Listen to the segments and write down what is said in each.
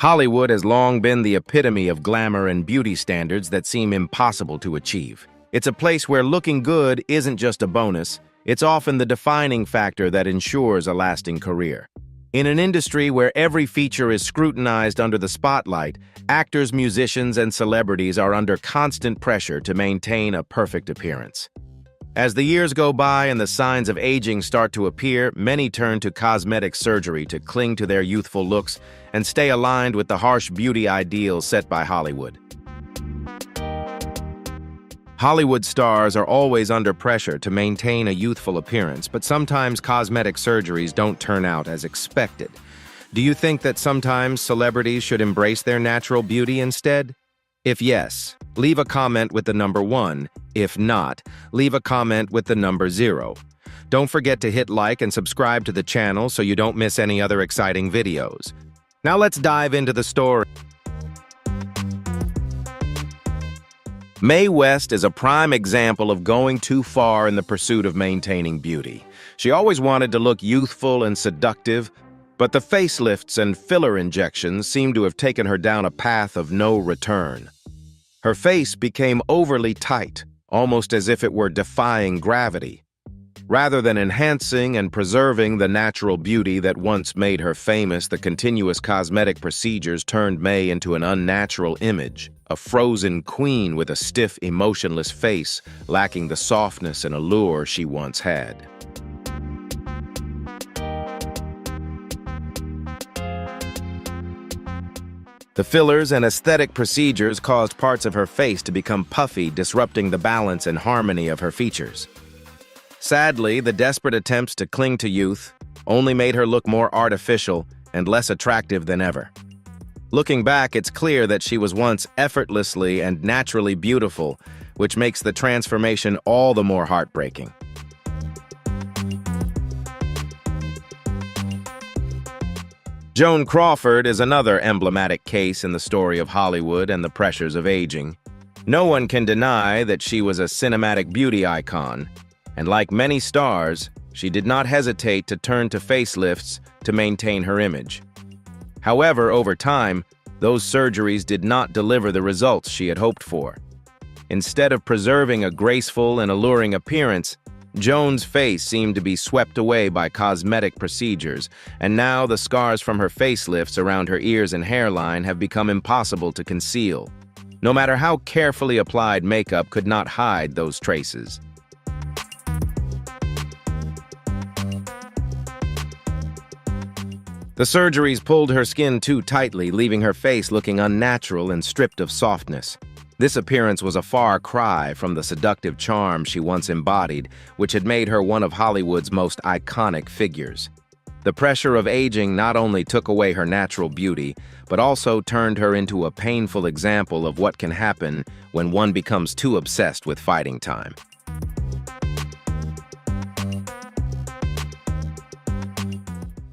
Hollywood has long been the epitome of glamour and beauty standards that seem impossible to achieve. It's a place where looking good isn't just a bonus, it's often the defining factor that ensures a lasting career. In an industry where every feature is scrutinized under the spotlight, actors, musicians, and celebrities are under constant pressure to maintain a perfect appearance. As the years go by and the signs of aging start to appear, many turn to cosmetic surgery to cling to their youthful looks and stay aligned with the harsh beauty ideals set by Hollywood. Hollywood stars are always under pressure to maintain a youthful appearance, but sometimes cosmetic surgeries don't turn out as expected. Do you think that sometimes celebrities should embrace their natural beauty instead? If yes, leave a comment with the number 1. If not, leave a comment with the number 0. Don't forget to hit like and subscribe to the channel so you don't miss any other exciting videos. Now let's dive into the story. Mae West is a prime example of going too far in the pursuit of maintaining beauty. She always wanted to look youthful and seductive, but the facelifts and filler injections seem to have taken her down a path of no return. Her face became overly tight, almost as if it were defying gravity. Rather than enhancing and preserving the natural beauty that once made her famous, the continuous cosmetic procedures turned Mae into an unnatural image, a frozen queen with a stiff, emotionless face, lacking the softness and allure she once had. The fillers and aesthetic procedures caused parts of her face to become puffy, disrupting the balance and harmony of her features. Sadly, the desperate attempts to cling to youth only made her look more artificial and less attractive than ever. Looking back, it's clear that she was once effortlessly and naturally beautiful, which makes the transformation all the more heartbreaking. Joan Crawford is another emblematic case in the story of Hollywood and the pressures of aging. No one can deny that she was a cinematic beauty icon, and like many stars, she did not hesitate to turn to facelifts to maintain her image. However, over time, those surgeries did not deliver the results she had hoped for. Instead of preserving a graceful and alluring appearance, Joan's face seemed to be swept away by cosmetic procedures, and now the scars from her facelifts around her ears and hairline have become impossible to conceal. No matter how carefully applied makeup could not hide those traces. The surgeries pulled her skin too tightly, leaving her face looking unnatural and stripped of softness. This appearance was a far cry from the seductive charm she once embodied, which had made her one of Hollywood's most iconic figures. The pressure of aging not only took away her natural beauty, but also turned her into a painful example of what can happen when one becomes too obsessed with fighting time.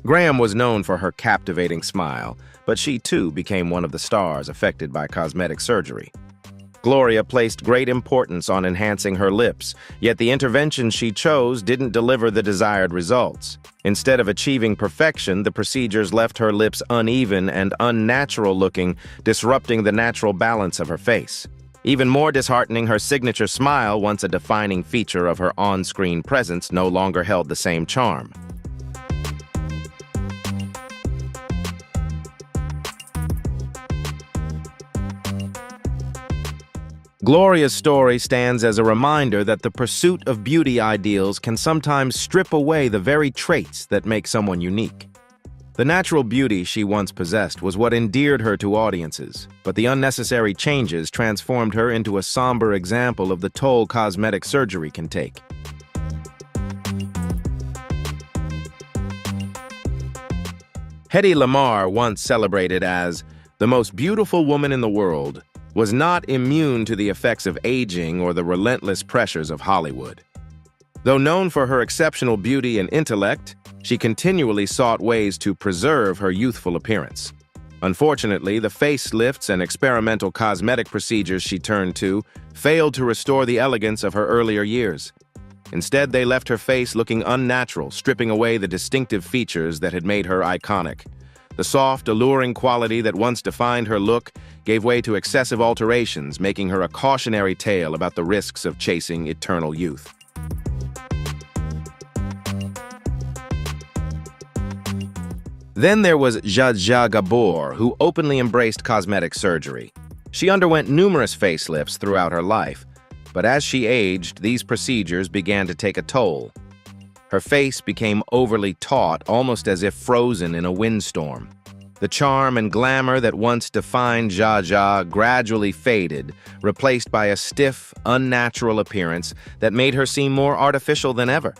Graham was known for her captivating smile, but she too became one of the stars affected by cosmetic surgery. Gloria placed great importance on enhancing her lips, yet the intervention she chose didn't deliver the desired results. Instead of achieving perfection, the procedures left her lips uneven and unnatural looking, disrupting the natural balance of her face. Even more disheartening, her signature smile, once a defining feature of her on-screen presence, no longer held the same charm. Gloria's story stands as a reminder that the pursuit of beauty ideals can sometimes strip away the very traits that make someone unique. The natural beauty she once possessed was what endeared her to audiences, but the unnecessary changes transformed her into a somber example of the toll cosmetic surgery can take. Hedy Lamarr, once celebrated as the most beautiful woman in the world, was not immune to the effects of aging or the relentless pressures of Hollywood. Though known for her exceptional beauty and intellect, she continually sought ways to preserve her youthful appearance. Unfortunately, the facelifts and experimental cosmetic procedures she turned to failed to restore the elegance of her earlier years. Instead, they left her face looking unnatural, stripping away the distinctive features that had made her iconic. The soft, alluring quality that once defined her look gave way to excessive alterations, making her a cautionary tale about the risks of chasing eternal youth. Then there was Zsa Zsa Gabor, who openly embraced cosmetic surgery. She underwent numerous facelifts throughout her life, but as she aged, these procedures began to take a toll. Her face became overly taut, almost as if frozen in a windstorm. The charm and glamour that once defined Zsa Zsa gradually faded, replaced by a stiff, unnatural appearance that made her seem more artificial than ever.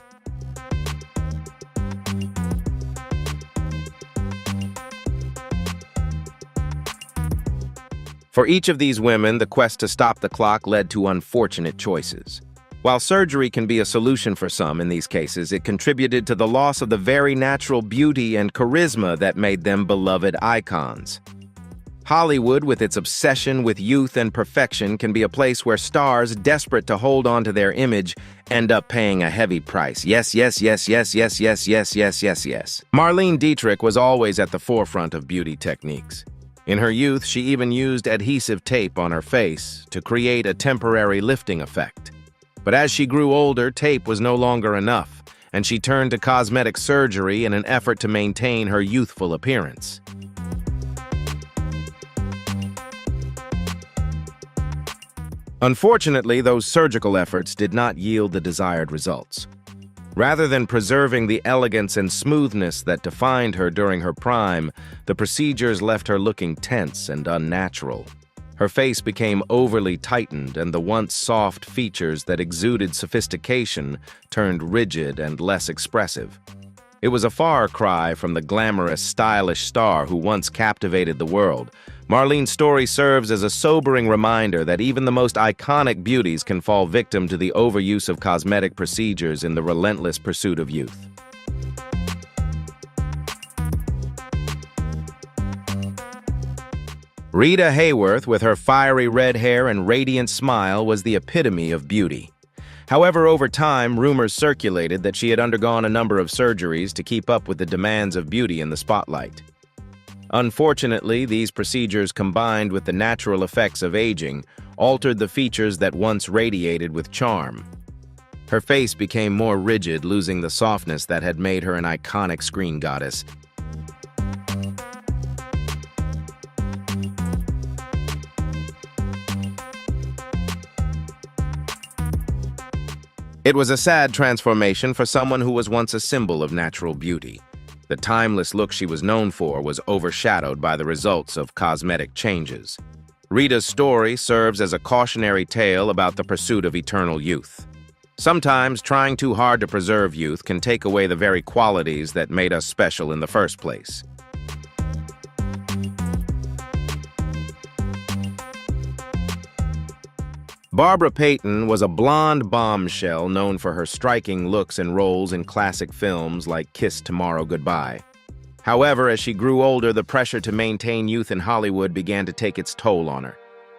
For each of these women, the quest to stop the clock led to unfortunate choices. While surgery can be a solution for some in these cases, it contributed to the loss of the very natural beauty and charisma that made them beloved icons. Hollywood, with its obsession with youth and perfection, can be a place where stars, desperate to hold on to their image, end up paying a heavy price. Yes, yes, yes, yes, yes, yes, yes, yes, yes, yes. Marlene Dietrich was always at the forefront of beauty techniques. In her youth, she even used adhesive tape on her face to create a temporary lifting effect. But as she grew older, tape was no longer enough, and she turned to cosmetic surgery in an effort to maintain her youthful appearance. Unfortunately, those surgical efforts did not yield the desired results. Rather than preserving the elegance and smoothness that defined her during her prime, the procedures left her looking tense and unnatural. Her face became overly tightened, and the once soft features that exuded sophistication turned rigid and less expressive. It was a far cry from the glamorous, stylish star who once captivated the world. Marlene's story serves as a sobering reminder that even the most iconic beauties can fall victim to the overuse of cosmetic procedures in the relentless pursuit of youth. Rita Hayworth, with her fiery red hair and radiant smile, was the epitome of beauty. However, over time, rumors circulated that she had undergone a number of surgeries to keep up with the demands of beauty in the spotlight. Unfortunately, these procedures, combined with the natural effects of aging, altered the features that once radiated with charm. Her face became more rigid, losing the softness that had made her an iconic screen goddess. It was a sad transformation for someone who was once a symbol of natural beauty. The timeless look she was known for was overshadowed by the results of cosmetic changes. Rita's story serves as a cautionary tale about the pursuit of eternal youth. Sometimes trying too hard to preserve youth can take away the very qualities that made us special in the first place. Barbara Payton was a blonde bombshell known for her striking looks and roles in classic films like Kiss Tomorrow Goodbye. However, as she grew older, the pressure to maintain youth in Hollywood began to take its toll on her.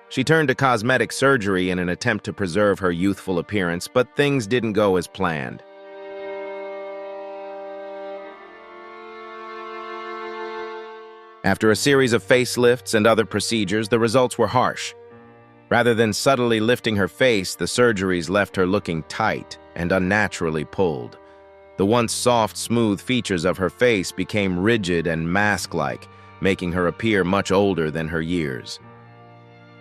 She turned to cosmetic surgery in an attempt to preserve her youthful appearance, but things didn't go as planned. After a series of facelifts and other procedures, the results were harsh. Rather than subtly lifting her face, the surgeries left her looking tight and unnaturally pulled. The once soft, smooth features of her face became rigid and mask-like, making her appear much older than her years.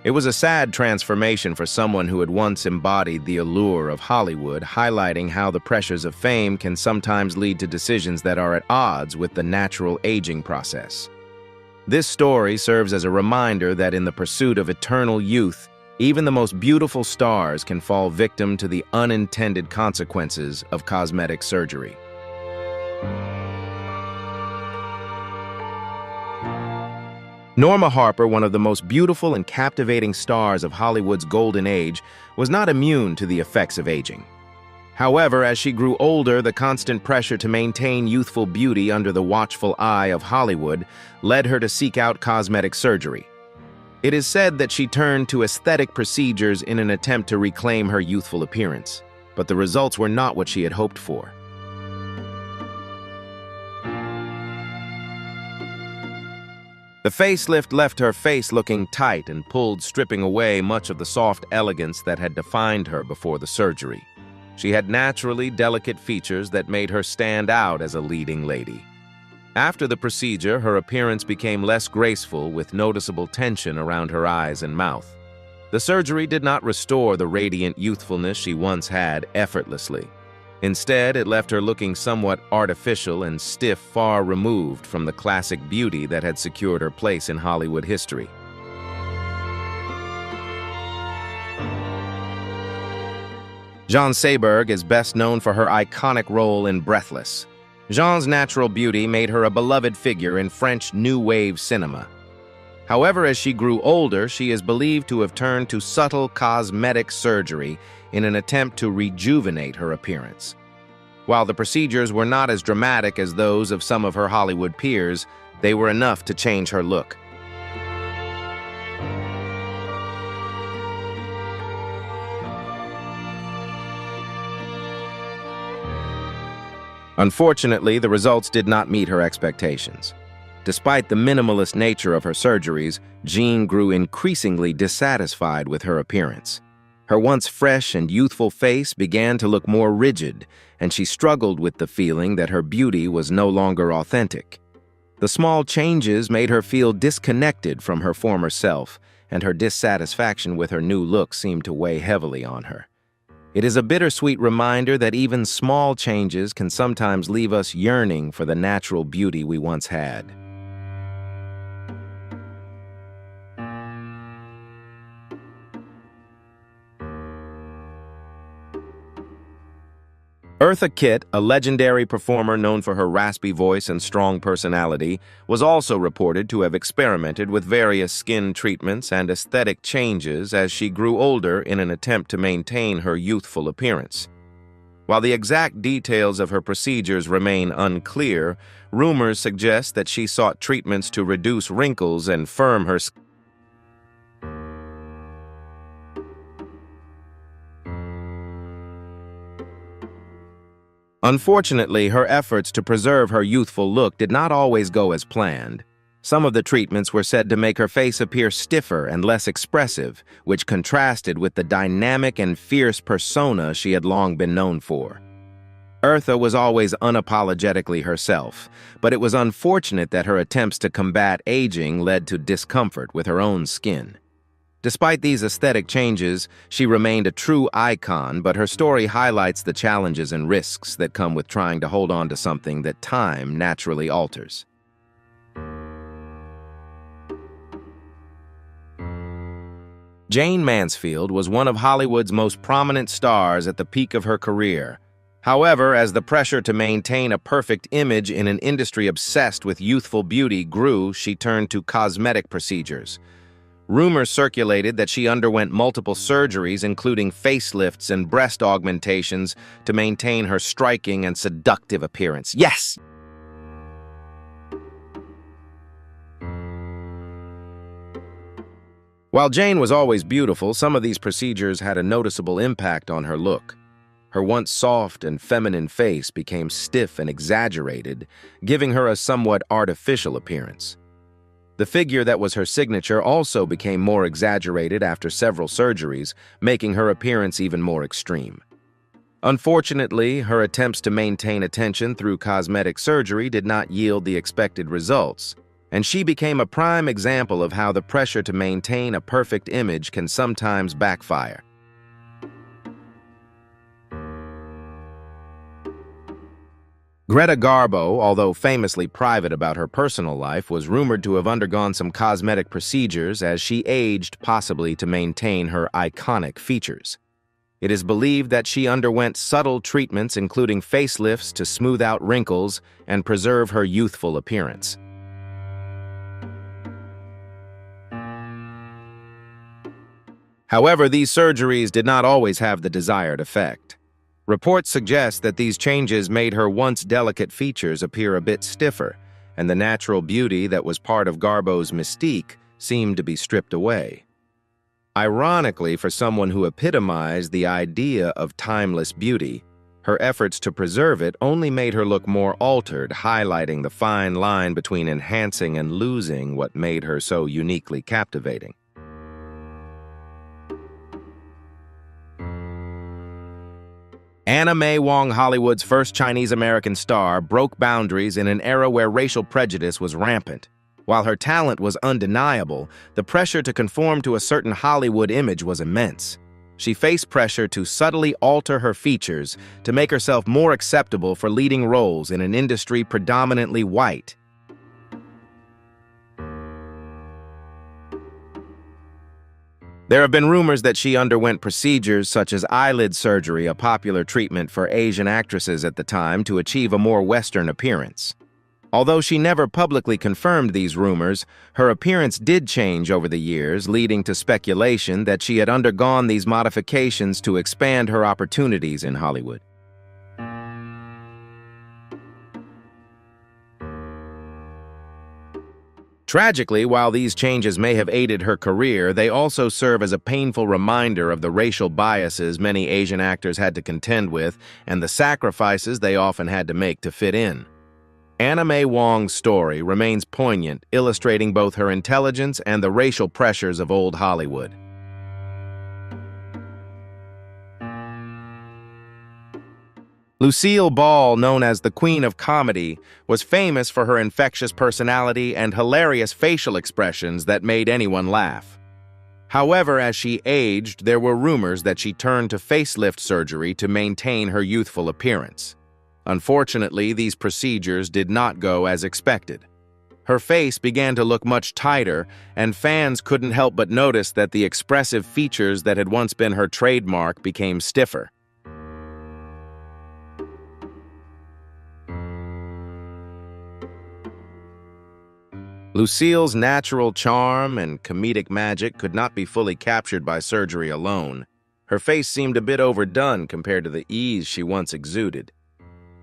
It was a sad transformation for someone who had once embodied the allure of Hollywood, highlighting how the pressures of fame can sometimes lead to decisions that are at odds with the natural aging process. This story serves as a reminder that in the pursuit of eternal youth, even the most beautiful stars can fall victim to the unintended consequences of cosmetic surgery. Norma Harper, one of the most beautiful and captivating stars of Hollywood's golden age, was not immune to the effects of aging. However, as she grew older, the constant pressure to maintain youthful beauty under the watchful eye of Hollywood led her to seek out cosmetic surgery. It is said that she turned to aesthetic procedures in an attempt to reclaim her youthful appearance, but the results were not what she had hoped for. The facelift left her face looking tight and pulled, stripping away much of the soft elegance that had defined her before the surgery. She had naturally delicate features that made her stand out as a leading lady. After the procedure, her appearance became less graceful, with noticeable tension around her eyes and mouth. The surgery did not restore the radiant youthfulness she once had effortlessly. Instead, it left her looking somewhat artificial and stiff, far removed from the classic beauty that had secured her place in Hollywood history. Jean Seberg is best known for her iconic role in Breathless. Jean's natural beauty made her a beloved figure in French New Wave cinema. However, as she grew older, she is believed to have turned to subtle cosmetic surgery in an attempt to rejuvenate her appearance. While the procedures were not as dramatic as those of some of her Hollywood peers, they were enough to change her look. Unfortunately, the results did not meet her expectations. Despite the minimalist nature of her surgeries, Jean grew increasingly dissatisfied with her appearance. Her once fresh and youthful face began to look more rigid, and she struggled with the feeling that her beauty was no longer authentic. The small changes made her feel disconnected from her former self, and her dissatisfaction with her new look seemed to weigh heavily on her. It is a bittersweet reminder that even small changes can sometimes leave us yearning for the natural beauty we once had. Eartha Kitt, a legendary performer known for her raspy voice and strong personality, was also reported to have experimented with various skin treatments and aesthetic changes as she grew older in an attempt to maintain her youthful appearance. While the exact details of her procedures remain unclear, rumors suggest that she sought treatments to reduce wrinkles and firm her skin. Unfortunately, her efforts to preserve her youthful look did not always go as planned. Some of the treatments were said to make her face appear stiffer and less expressive, which contrasted with the dynamic and fierce persona she had long been known for. Eartha was always unapologetically herself, but it was unfortunate that her attempts to combat aging led to discomfort with her own skin. Despite these aesthetic changes, she remained a true icon, but her story highlights the challenges and risks that come with trying to hold on to something that time naturally alters. Jayne Mansfield was one of Hollywood's most prominent stars at the peak of her career. However, as the pressure to maintain a perfect image in an industry obsessed with youthful beauty grew, she turned to cosmetic procedures. Rumors circulated that she underwent multiple surgeries, including facelifts and breast augmentations, to maintain her striking and seductive appearance. Yes! While Jayne was always beautiful, some of these procedures had a noticeable impact on her look. Her once soft and feminine face became stiff and exaggerated, giving her a somewhat artificial appearance. The figure that was her signature also became more exaggerated after several surgeries, making her appearance even more extreme. Unfortunately, her attempts to maintain attention through cosmetic surgery did not yield the expected results, and she became a prime example of how the pressure to maintain a perfect image can sometimes backfire. Greta Garbo, although famously private about her personal life, was rumored to have undergone some cosmetic procedures as she aged, possibly to maintain her iconic features. It is believed that she underwent subtle treatments, including facelifts, to smooth out wrinkles and preserve her youthful appearance. However, these surgeries did not always have the desired effect. Reports suggest that these changes made her once delicate features appear a bit stiffer, and the natural beauty that was part of Garbo's mystique seemed to be stripped away. Ironically, for someone who epitomized the idea of timeless beauty, Her efforts to preserve it only made her look more altered, highlighting the fine line between enhancing and losing what made her so uniquely captivating. Anna May Wong, Hollywood's first Chinese-American star, broke boundaries in an era where racial prejudice was rampant. While her talent was undeniable, the pressure to conform to a certain Hollywood image was immense. She faced pressure to subtly alter her features to make herself more acceptable for leading roles in an industry predominantly white. There have been rumors that she underwent procedures such as eyelid surgery, a popular treatment for Asian actresses at the time, to achieve a more Western appearance. Although she never publicly confirmed these rumors, her appearance did change over the years, leading to speculation that she had undergone these modifications to expand her opportunities in Hollywood. Tragically, while these changes may have aided her career, they also serve as a painful reminder of the racial biases many Asian actors had to contend with and the sacrifices they often had to make to fit in. Anna May Wong's story remains poignant, illustrating both her intelligence and the racial pressures of old Hollywood. Lucille Ball, known as the Queen of Comedy, was famous for her infectious personality and hilarious facial expressions that made anyone laugh. However, as she aged, there were rumors that she turned to facelift surgery to maintain her youthful appearance. Unfortunately, these procedures did not go as expected. Her face began to look much tighter, and fans couldn't help but notice that the expressive features that had once been her trademark became stiffer. Lucille's natural charm and comedic magic could not be fully captured by surgery alone. Her face seemed a bit overdone compared to the ease she once exuded.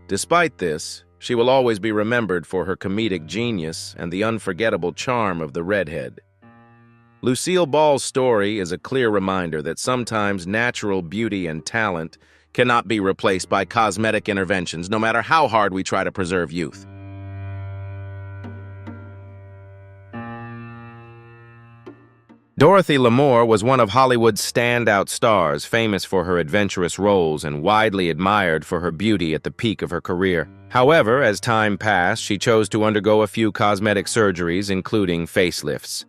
Despite this, she will always be remembered for her comedic genius and the unforgettable charm of the redhead. Lucille Ball's story is a clear reminder that sometimes natural beauty and talent cannot be replaced by cosmetic interventions, no matter how hard we try to preserve youth. Dorothy Lamour was one of Hollywood's standout stars, famous for her adventurous roles and widely admired for her beauty at the peak of her career. However, as time passed, she chose to undergo a few cosmetic surgeries, including facelifts.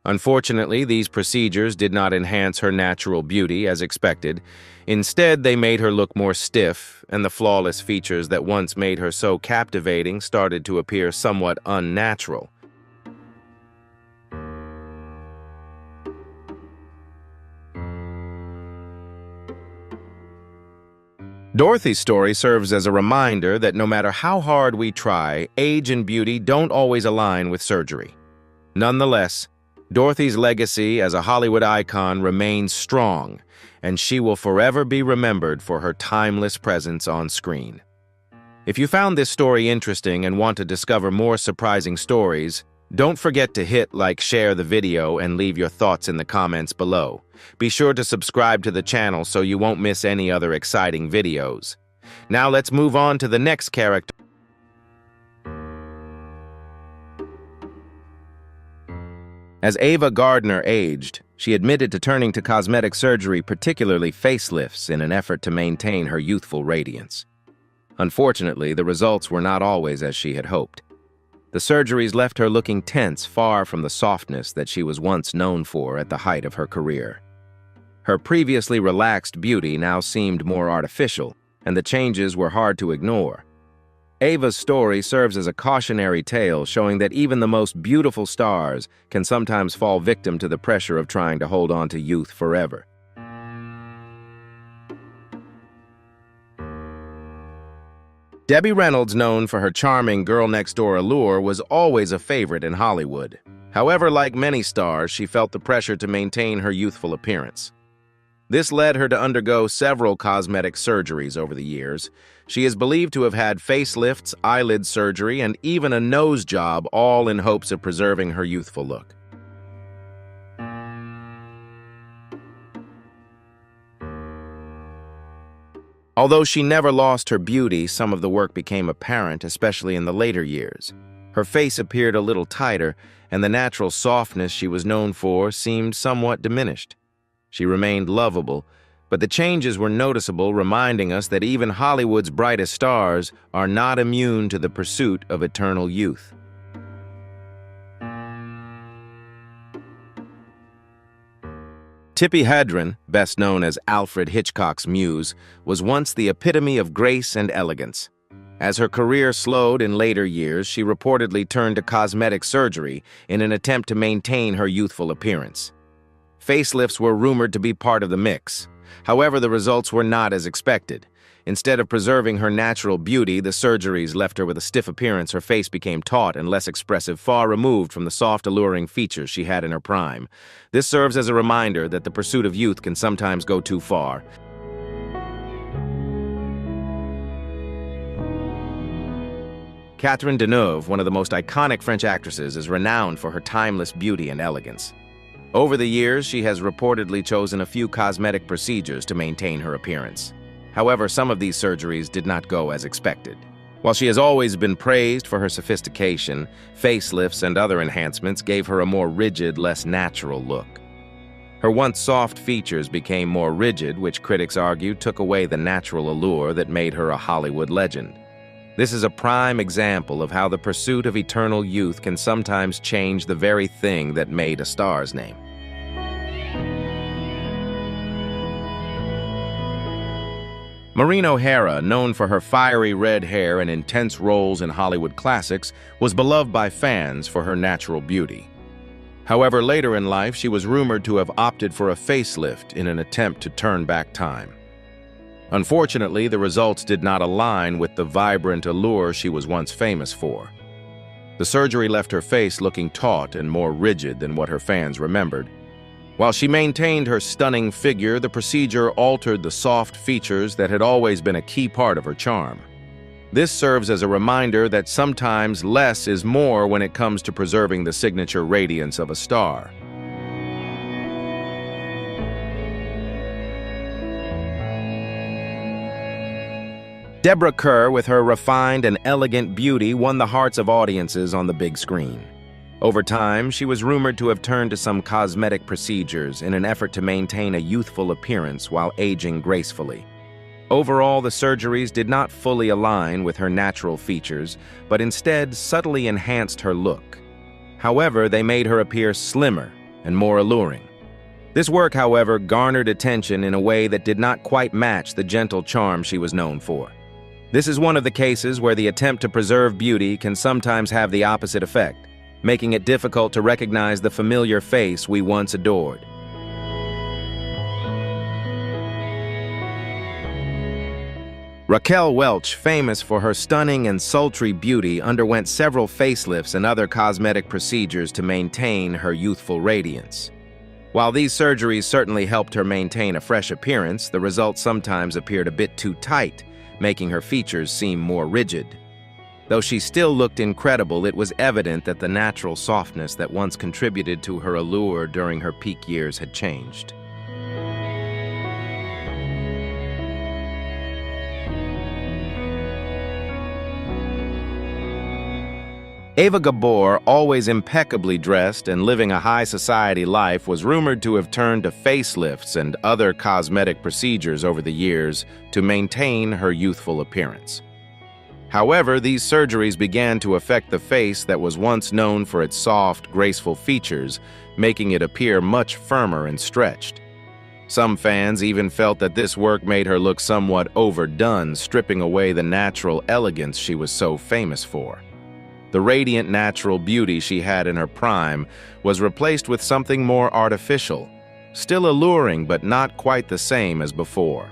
Unfortunately, these procedures did not enhance her natural beauty as expected. Instead, they made her look more stiff, and the flawless features that once made her so captivating started to appear somewhat unnatural. Dorothy's story serves as a reminder that no matter how hard we try, age and beauty don't always align with surgery. Nonetheless, Dorothy's legacy as a Hollywood icon remains strong, and she will forever be remembered for her timeless presence on screen. If you found this story interesting and want to discover more surprising stories, don't forget to hit like, share the video, and leave your thoughts in the comments below. Be sure to subscribe to the channel so you won't miss any other exciting videos. Now let's move on to the next character. As Ava Gardner aged, she admitted to turning to cosmetic surgery, particularly facelifts, in an effort to maintain her youthful radiance. Unfortunately, the results were not always as she had hoped. The surgeries left her looking tense, far from the softness that she was once known for at the height of her career. Her previously relaxed beauty now seemed more artificial, and the changes were hard to ignore. Ava's story serves as a cautionary tale, showing that even the most beautiful stars can sometimes fall victim to the pressure of trying to hold on to youth forever. Debbie Reynolds, known for her charming girl-next-door allure, was always a favorite in Hollywood. However, like many stars, she felt the pressure to maintain her youthful appearance. This led her to undergo several cosmetic surgeries over the years. She is believed to have had facelifts, eyelid surgery, and even a nose job, all in hopes of preserving her youthful look. Although she never lost her beauty, some of the work became apparent, especially in the later years. Her face appeared a little tighter, and the natural softness she was known for seemed somewhat diminished. She remained lovable, but the changes were noticeable, reminding us that even Hollywood's brightest stars are not immune to the pursuit of eternal youth. Tippi Hedren, best known as Alfred Hitchcock's muse, was once the epitome of grace and elegance. As her career slowed in later years, she reportedly turned to cosmetic surgery in an attempt to maintain her youthful appearance. Facelifts were rumored to be part of the mix. However, the results were not as expected. Instead of preserving her natural beauty, the surgeries left her with a stiff appearance. Her face became taut and less expressive, far removed from the soft, alluring features she had in her prime. This serves as a reminder that the pursuit of youth can sometimes go too far. Catherine Deneuve, one of the most iconic French actresses, is renowned for her timeless beauty and elegance. Over the years, she has reportedly chosen a few cosmetic procedures to maintain her appearance. However, some of these surgeries did not go as expected. While she has always been praised for her sophistication, facelifts and other enhancements gave her a more rigid, less natural look. Her once soft features became more rigid, which critics argue took away the natural allure that made her a Hollywood legend. This is a prime example of how the pursuit of eternal youth can sometimes change the very thing that made a star's name. Maureen O'Hara, known for her fiery red hair and intense roles in Hollywood classics, was beloved by fans for her natural beauty. However, later in life, she was rumored to have opted for a facelift in an attempt to turn back time. Unfortunately, the results did not align with the vibrant allure she was once famous for. The surgery left her face looking taut and more rigid than what her fans remembered. While she maintained her stunning figure, the procedure altered the soft features that had always been a key part of her charm. This serves as a reminder that sometimes less is more when it comes to preserving the signature radiance of a star. Deborah Kerr, with her refined and elegant beauty, won the hearts of audiences on the big screen. Over time, she was rumored to have turned to some cosmetic procedures in an effort to maintain a youthful appearance while aging gracefully. Overall, the surgeries did not fully align with her natural features, but instead subtly enhanced her look. However, they made her appear slimmer and more alluring. This work, however, garnered attention in a way that did not quite match the gentle charm she was known for. This is one of the cases where the attempt to preserve beauty can sometimes have the opposite effect, making it difficult to recognize the familiar face we once adored. Raquel Welch, famous for her stunning and sultry beauty, underwent several facelifts and other cosmetic procedures to maintain her youthful radiance. While these surgeries certainly helped her maintain a fresh appearance, the results sometimes appeared a bit too tight, making her features seem more rigid. Though she still looked incredible, it was evident that the natural softness that once contributed to her allure during her peak years had changed. Eva Gabor, always impeccably dressed and living a high society life, was rumored to have turned to facelifts and other cosmetic procedures over the years to maintain her youthful appearance. However, these surgeries began to affect the face that was once known for its soft, graceful features, making it appear much firmer and stretched. Some fans even felt that this work made her look somewhat overdone, stripping away the natural elegance she was so famous for. The radiant natural beauty she had in her prime was replaced with something more artificial, still alluring but not quite the same as before.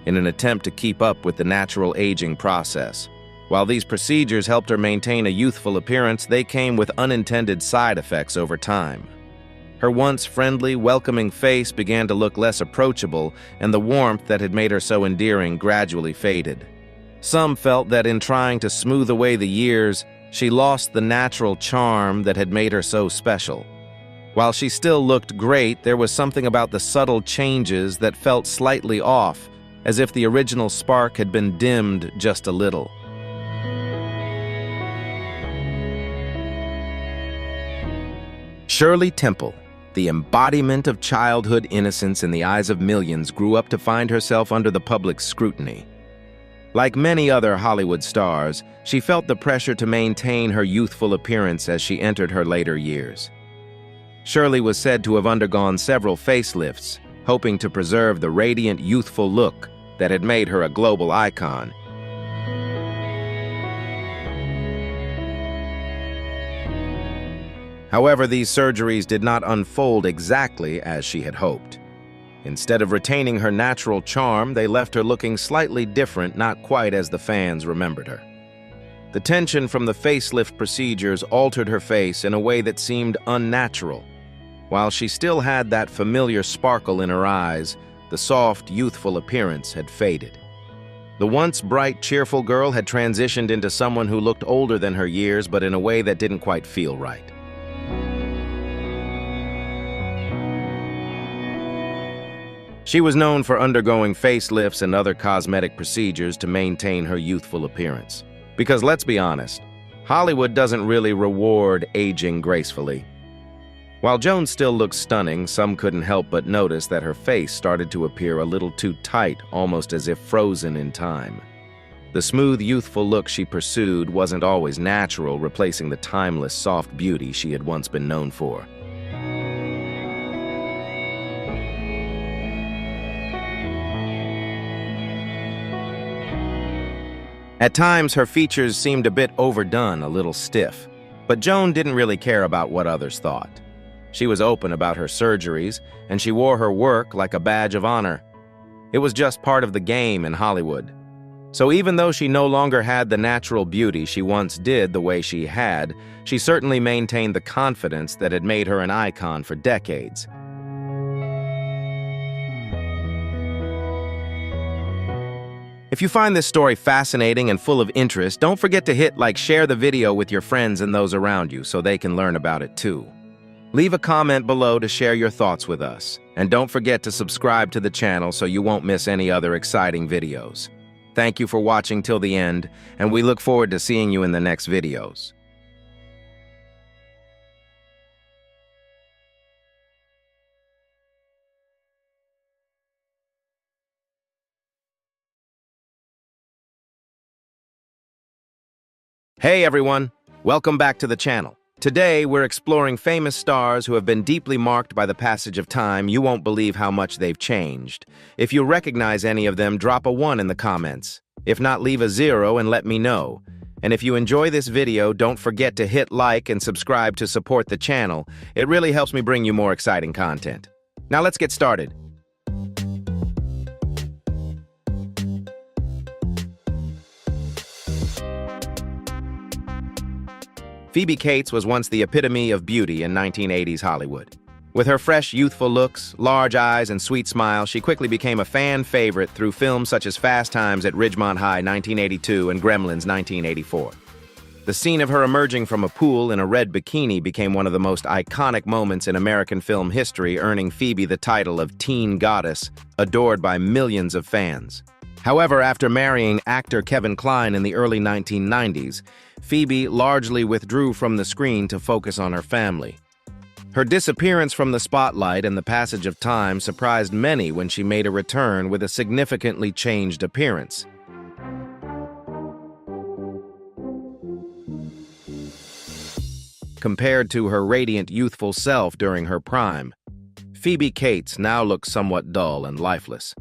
In an attempt to keep up with the natural aging process, while these procedures helped her maintain a youthful appearance, they came with unintended side effects over time. Her once friendly, welcoming face began to look less approachable, and the warmth that had made her so endearing gradually faded. Some felt that in trying to smooth away the years, she lost the natural charm that had made her so special. While she still looked great, there was something about the subtle changes that felt slightly off, as if the original spark had been dimmed just a little. Shirley Temple, the embodiment of childhood innocence in the eyes of millions, grew up to find herself under the public's scrutiny. Like many other Hollywood stars, she felt the pressure to maintain her youthful appearance as she entered her later years. Shirley was said to have undergone several facelifts, hoping to preserve the radiant, youthful look that had made her a global icon. However, these surgeries did not unfold exactly as she had hoped. Instead of retaining her natural charm, they left her looking slightly different, not quite as the fans remembered her. The tension from the facelift procedures altered her face in a way that seemed unnatural. While she still had that familiar sparkle in her eyes, the soft, youthful appearance had faded. The once bright, cheerful girl had transitioned into someone who looked older than her years, but in a way that didn't quite feel right. She was known for undergoing facelifts and other cosmetic procedures to maintain her youthful appearance. Because let's be honest, Hollywood doesn't really reward aging gracefully. While Joan still looked stunning, some couldn't help but notice that her face started to appear a little too tight, almost as if frozen in time. The smooth, youthful look she pursued wasn't always natural, replacing the timeless, soft beauty she had once been known for. At times, her features seemed a bit overdone, a little stiff. But Joan didn't really care about what others thought. She was open about her surgeries, and she wore her work like a badge of honor. It was just part of the game in Hollywood. So even though she no longer had the natural beauty she once did the way she had, she certainly maintained the confidence that had made her an icon for decades. If you find this story fascinating and full of interest, don't forget to share the video with your friends and those around you so they can learn about it too. Leave a comment below to share your thoughts with us. And don't forget to subscribe to the channel so you won't miss any other exciting videos. Thank you for watching till the end, and we look forward to seeing you in the next videos. Hey everyone, welcome back to the channel. Today we're exploring famous stars who have been deeply marked by the passage of time. You won't believe how much they've changed. If you recognize any of them, drop a 1 in the comments. If not, leave a 0 and let me know. And if you enjoy this video, don't forget to hit like and subscribe to support the channel. It really helps me bring you more exciting content. Now let's get started. Phoebe Cates was once the epitome of beauty in 1980s Hollywood. With her fresh, youthful looks, large eyes, and sweet smile, she quickly became a fan favorite through films such as Fast Times at Ridgemont High 1982 and Gremlins 1984. The scene of her emerging from a pool in a red bikini became one of the most iconic moments in American film history, earning Phoebe the title of Teen Goddess, adored by millions of fans. However, after marrying actor Kevin Kline in the early 1990s, Phoebe largely withdrew from the screen to focus on her family. Her disappearance from the spotlight and the passage of time surprised many when she made a return with a significantly changed appearance. Compared to her radiant, youthful self during her prime, Phoebe Cates now looks somewhat dull and lifeless.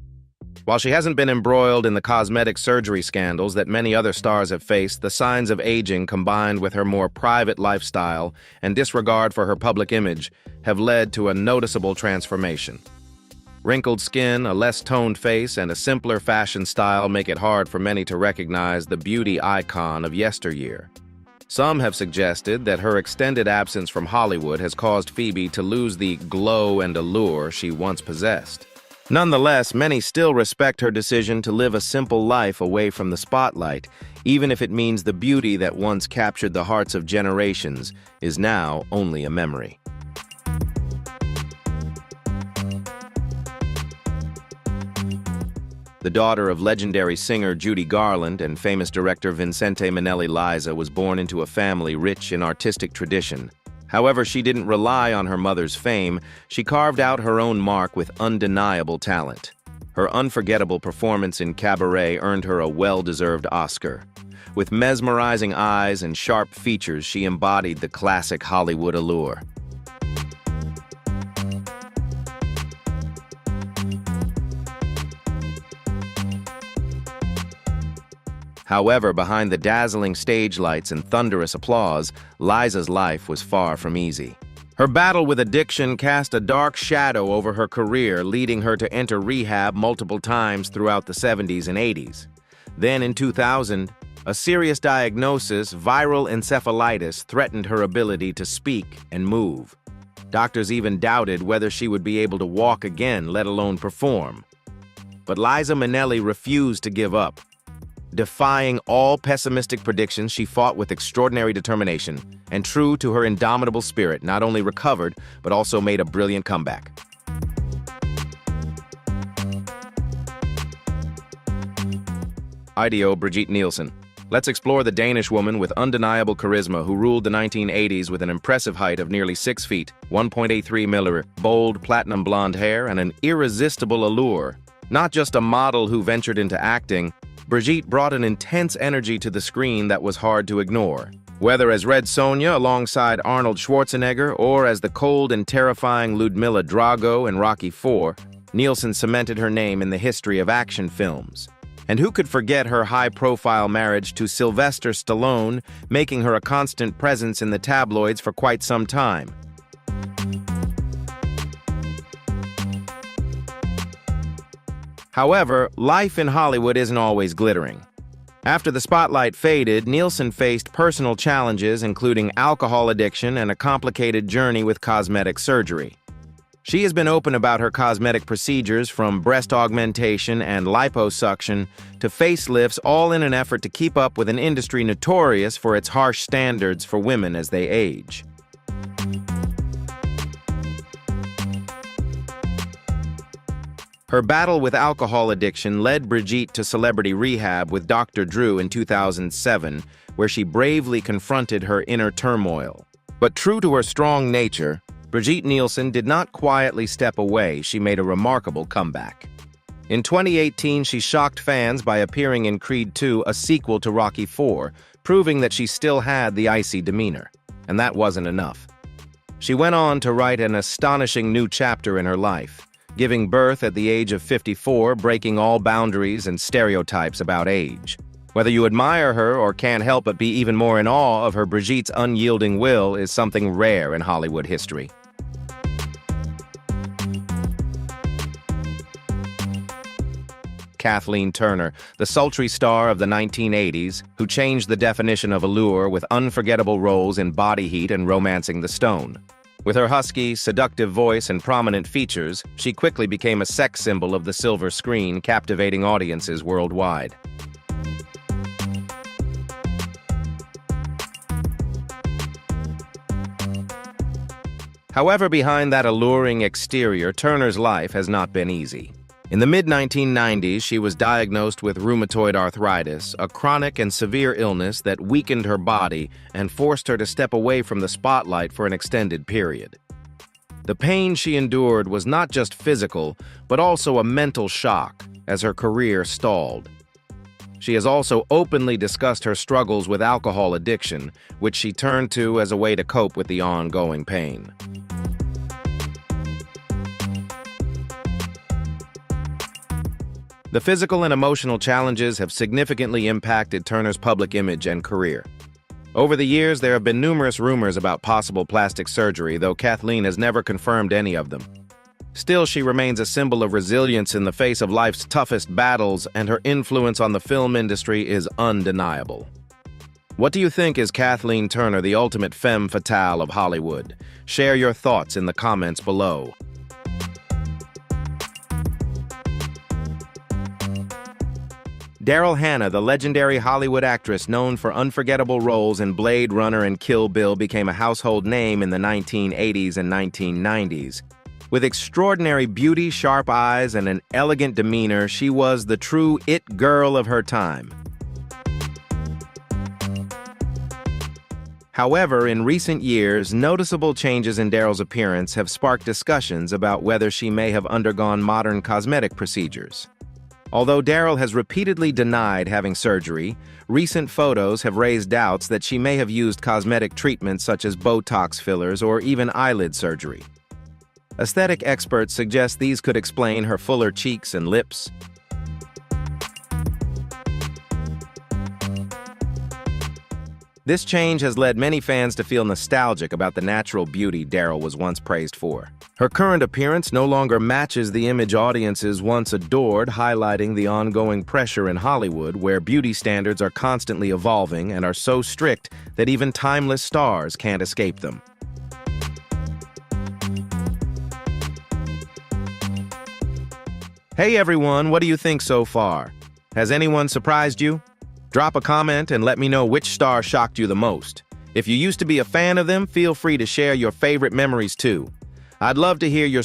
While she hasn't been embroiled in the cosmetic surgery scandals that many other stars have faced, the signs of aging combined with her more private lifestyle and disregard for her public image have led to a noticeable transformation. Wrinkled skin, a less toned face, and a simpler fashion style make it hard for many to recognize the beauty icon of yesteryear. Some have suggested that her extended absence from Hollywood has caused Phoebe to lose the glow and allure she once possessed. Nonetheless, many still respect her decision to live a simple life away from the spotlight, even if it means the beauty that once captured the hearts of generations is now only a memory. The daughter of legendary singer Judy Garland and famous director Vincente Minnelli, Liza was born into a family rich in artistic tradition. However, she didn't rely on her mother's fame. She carved out her own mark with undeniable talent. Her unforgettable performance in Cabaret earned her a well-deserved Oscar. With mesmerizing eyes and sharp features, she embodied the classic Hollywood allure. However, behind the dazzling stage lights and thunderous applause, Liza's life was far from easy. Her battle with addiction cast a dark shadow over her career, leading her to enter rehab multiple times throughout the 70s and 80s. Then in 2000, a serious diagnosis, viral encephalitis, threatened her ability to speak and move. Doctors even doubted whether she would be able to walk again, let alone perform. But Liza Minnelli refused to give up. Defying all pessimistic predictions, she fought with extraordinary determination, and true to her indomitable spirit, not only recovered, but also made a brilliant comeback. IDO Brigitte Nielsen. Let's explore the Danish woman with undeniable charisma who ruled the 1980s with an impressive height of nearly 6 feet, 1.83 millimeter, bold platinum blonde hair, and an irresistible allure. Not just a model who ventured into acting, Brigitte brought an intense energy to the screen that was hard to ignore. Whether as Red Sonja alongside Arnold Schwarzenegger or as the cold and terrifying Ludmilla Drago in Rocky IV, Nielsen cemented her name in the history of action films. And who could forget her high-profile marriage to Sylvester Stallone, making her a constant presence in the tabloids for quite some time. However, life in Hollywood isn't always glittering. After the spotlight faded, Nielsen faced personal challenges including alcohol addiction and a complicated journey with cosmetic surgery. She has been open about her cosmetic procedures, from breast augmentation and liposuction to facelifts, all in an effort to keep up with an industry notorious for its harsh standards for women as they age. Her battle with alcohol addiction led Brigitte to celebrity rehab with Dr. Drew in 2007, where she bravely confronted her inner turmoil. But true to her strong nature, Brigitte Nielsen did not quietly step away. She made a remarkable comeback. In 2018, she shocked fans by appearing in Creed II, a sequel to Rocky IV, proving that she still had the icy demeanor. And that wasn't enough. She went on to write an astonishing new chapter in her life, giving birth at the age of 54, breaking all boundaries and stereotypes about age. Whether you admire her or can't help but be even more in awe of her, Brigitte's unyielding will is something rare in Hollywood history. Kathleen Turner, the sultry star of the 1980s, who changed the definition of allure with unforgettable roles in Body Heat and Romancing the Stone. With her husky, seductive voice and prominent features, she quickly became a sex symbol of the silver screen, captivating audiences worldwide. However, behind that alluring exterior, Turner's life has not been easy. In the mid-1990s, she was diagnosed with rheumatoid arthritis, a chronic and severe illness that weakened her body and forced her to step away from the spotlight for an extended period. The pain she endured was not just physical, but also a mental shock as her career stalled. She has also openly discussed her struggles with alcohol addiction, which she turned to as a way to cope with the ongoing pain. The physical and emotional challenges have significantly impacted Turner's public image and career. Over the years, there have been numerous rumors about possible plastic surgery, though Kathleen has never confirmed any of them. Still, she remains a symbol of resilience in the face of life's toughest battles, and her influence on the film industry is undeniable. What do you think is Kathleen Turner, the ultimate femme fatale of Hollywood? Share your thoughts in the comments below. Daryl Hannah, the legendary Hollywood actress known for unforgettable roles in Blade Runner and Kill Bill, became a household name in the 1980s and 1990s. With extraordinary beauty, sharp eyes, and an elegant demeanor, she was the true it girl of her time. However, in recent years, noticeable changes in Daryl's appearance have sparked discussions about whether she may have undergone modern cosmetic procedures. Although Daryl has repeatedly denied having surgery, recent photos have raised doubts that she may have used cosmetic treatments such as Botox fillers or even eyelid surgery. Aesthetic experts suggest these could explain her fuller cheeks and lips. This change has led many fans to feel nostalgic about the natural beauty Daryl was once praised for. Her current appearance no longer matches the image audiences once adored, highlighting the ongoing pressure in Hollywood, where beauty standards are constantly evolving and are so strict that even timeless stars can't escape them. Hey everyone, what do you think so far? Has anyone surprised you? Drop a comment and let me know which star shocked you the most. If you used to be a fan of them, feel free to share your favorite memories too. I'd love to hear your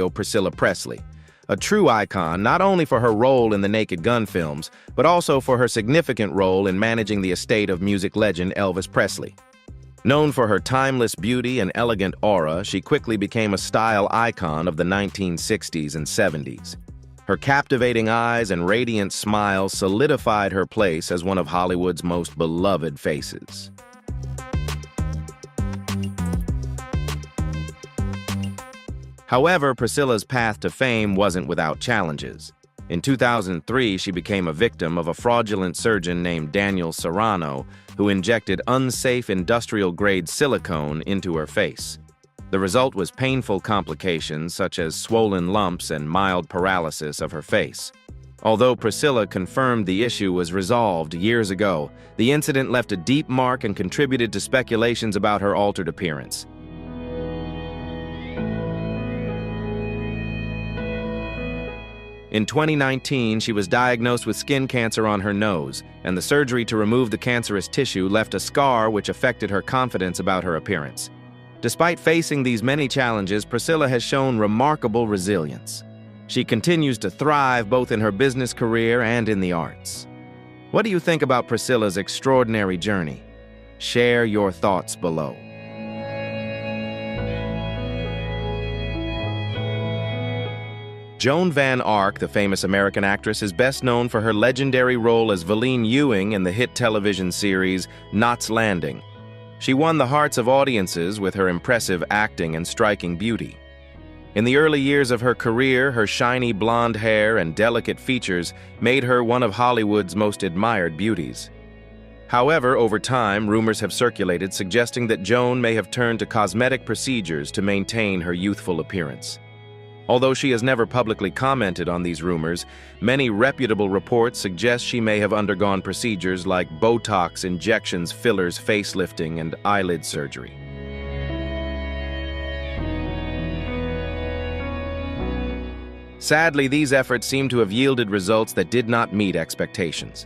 Priscilla Presley, a true icon not only for her role in the Naked Gun films, but also for her significant role in managing the estate of music legend Elvis Presley. Known for her timeless beauty and elegant aura, she quickly became a style icon of the 1960s and 70s. Her captivating eyes and radiant smile solidified her place as one of Hollywood's most beloved faces. However, Priscilla's path to fame wasn't without challenges. In 2003, she became a victim of a fraudulent surgeon named Daniel Serrano, who injected unsafe industrial-grade silicone into her face. The result was painful complications such as swollen lumps and mild paralysis of her face. Although Priscilla confirmed the issue was resolved years ago, the incident left a deep mark and contributed to speculations about her altered appearance. In 2019, she was diagnosed with skin cancer on her nose, and the surgery to remove the cancerous tissue left a scar which affected her confidence about her appearance. Despite facing these many challenges, Priscilla has shown remarkable resilience. She continues to thrive both in her business career and in the arts. What do you think about Priscilla's extraordinary journey? Share your thoughts below. Joan Van Ark, the famous American actress, is best known for her legendary role as Valene Ewing in the hit television series Knots Landing. She won the hearts of audiences with her impressive acting and striking beauty. In the early years of her career, her shiny blonde hair and delicate features made her one of Hollywood's most admired beauties. However, over time, rumors have circulated suggesting that Joan may have turned to cosmetic procedures to maintain her youthful appearance. Although she has never publicly commented on these rumors, many reputable reports suggest she may have undergone procedures like Botox injections, fillers, facelifting, and eyelid surgery. Sadly, these efforts seem to have yielded results that did not meet expectations.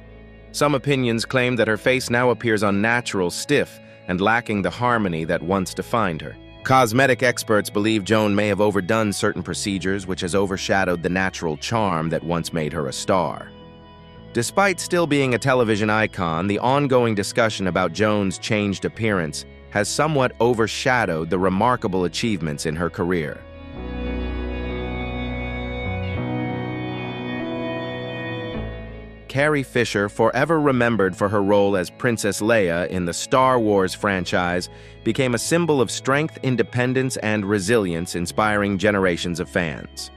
Some opinions claim that her face now appears unnatural, stiff, and lacking the harmony that once defined her. Cosmetic experts believe Joan may have overdone certain procedures, which has overshadowed the natural charm that once made her a star. Despite still being a television icon, the ongoing discussion about Joan's changed appearance has somewhat overshadowed the remarkable achievements in her career. Carrie Fisher, forever remembered for her role as Princess Leia in the Star Wars franchise, became a symbol of strength, independence, and resilience, inspiring generations of fans.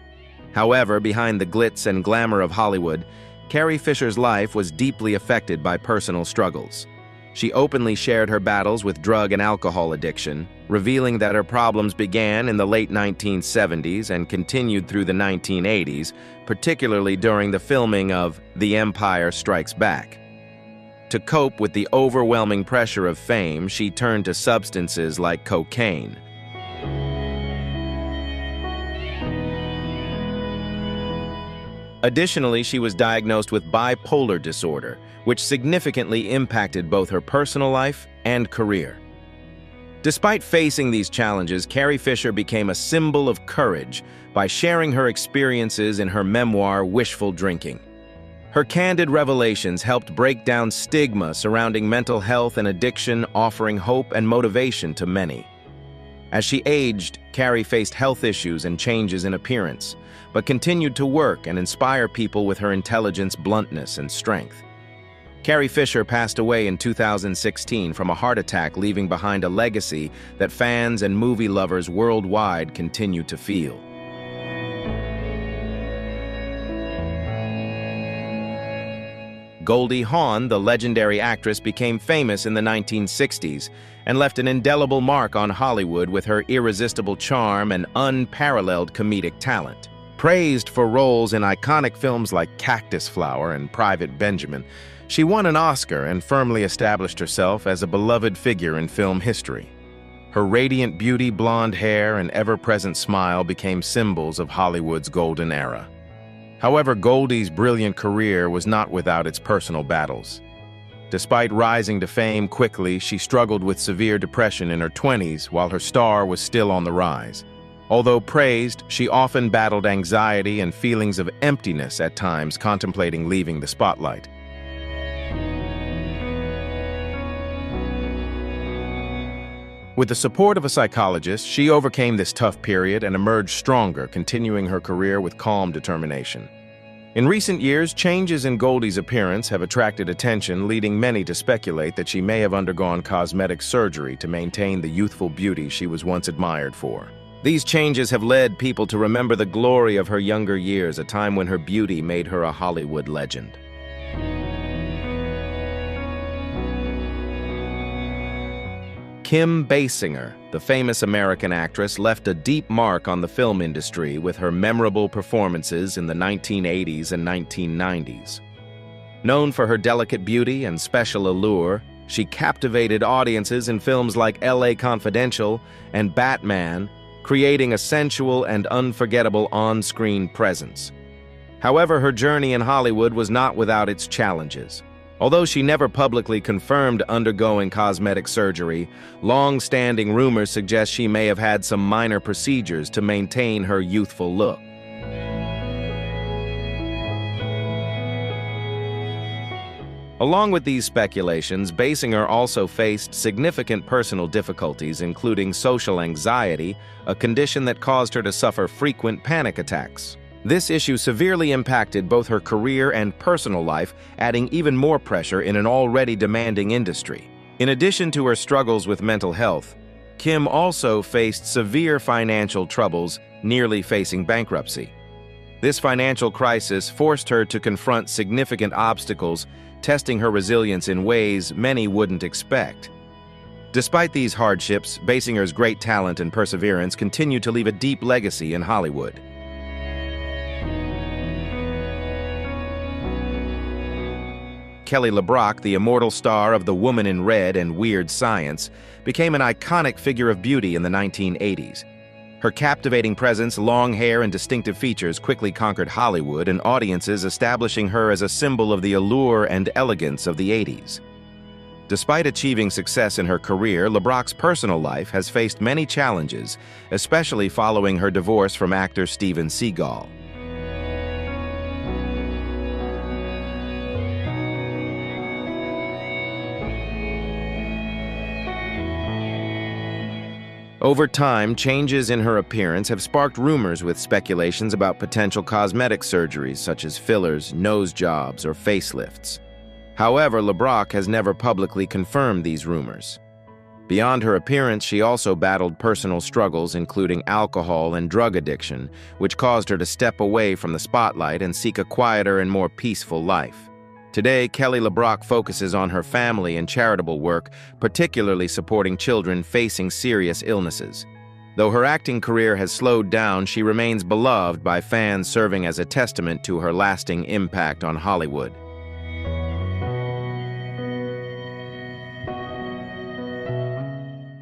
However, behind the glitz and glamour of Hollywood, Carrie Fisher's life was deeply affected by personal struggles. She openly shared her battles with drug and alcohol addiction, revealing that her problems began in the late 1970s and continued through the 1980s, particularly during the filming of The Empire Strikes Back. To cope with the overwhelming pressure of fame, she turned to substances like cocaine. Additionally, she was diagnosed with bipolar disorder, which significantly impacted both her personal life and career. Despite facing these challenges, Carrie Fisher became a symbol of courage by sharing her experiences in her memoir, Wishful Drinking. Her candid revelations helped break down stigma surrounding mental health and addiction, offering hope and motivation to many. As she aged, Carrie faced health issues and changes in appearance, but continued to work and inspire people with her intelligence, bluntness, and strength. Carrie Fisher passed away in 2016 from a heart attack, leaving behind a legacy that fans and movie lovers worldwide continue to feel. Goldie Hawn, the legendary actress, became famous in the 1960s and left an indelible mark on Hollywood with her irresistible charm and unparalleled comedic talent. Praised for roles in iconic films like Cactus Flower and Private Benjamin, she won an Oscar and firmly established herself as a beloved figure in film history. Her radiant beauty, blonde hair, and ever-present smile became symbols of Hollywood's golden era. However, Goldie's brilliant career was not without its personal battles. Despite rising to fame quickly, she struggled with severe depression in her 20s while her star was still on the rise. Although praised, she often battled anxiety and feelings of emptiness at times, contemplating leaving the spotlight. With the support of a psychologist, she overcame this tough period and emerged stronger, continuing her career with calm determination. In recent years, changes in Goldie's appearance have attracted attention, leading many to speculate that she may have undergone cosmetic surgery to maintain the youthful beauty she was once admired for. These changes have led people to remember the glory of her younger years, a time when her beauty made her a Hollywood legend. Kim Basinger, the famous American actress, left a deep mark on the film industry with her memorable performances in the 1980s and 1990s. Known for her delicate beauty and special allure, she captivated audiences in films like L.A. Confidential and Batman, creating a sensual and unforgettable on-screen presence. However, her journey in Hollywood was not without its challenges. Although she never publicly confirmed undergoing cosmetic surgery, long-standing rumors suggest she may have had some minor procedures to maintain her youthful look. Along with these speculations, Basinger also faced significant personal difficulties, including social anxiety, a condition that caused her to suffer frequent panic attacks. This issue severely impacted both her career and personal life, adding even more pressure in an already demanding industry. In addition to her struggles with mental health, Kim also faced severe financial troubles, nearly facing bankruptcy. This financial crisis forced her to confront significant obstacles, testing her resilience in ways many wouldn't expect. Despite these hardships, Basinger's great talent and perseverance continue to leave a deep legacy in Hollywood. Kelly LeBrock, the immortal star of The Woman in Red and Weird Science, became an iconic figure of beauty in the 1980s. Her captivating presence, long hair, and distinctive features quickly conquered Hollywood and audiences, establishing her as a symbol of the allure and elegance of the 80s. Despite achieving success in her career, LeBrock's personal life has faced many challenges, especially following her divorce from actor Steven Seagal. Over time, changes in her appearance have sparked rumors with speculations about potential cosmetic surgeries such as fillers, nose jobs, or facelifts. However, LeBrock has never publicly confirmed these rumors. Beyond her appearance, she also battled personal struggles including alcohol and drug addiction, which caused her to step away from the spotlight and seek a quieter and more peaceful life. Today, Kelly LeBrock focuses on her family and charitable work, particularly supporting children facing serious illnesses. Though her acting career has slowed down, she remains beloved by fans, serving as a testament to her lasting impact on Hollywood.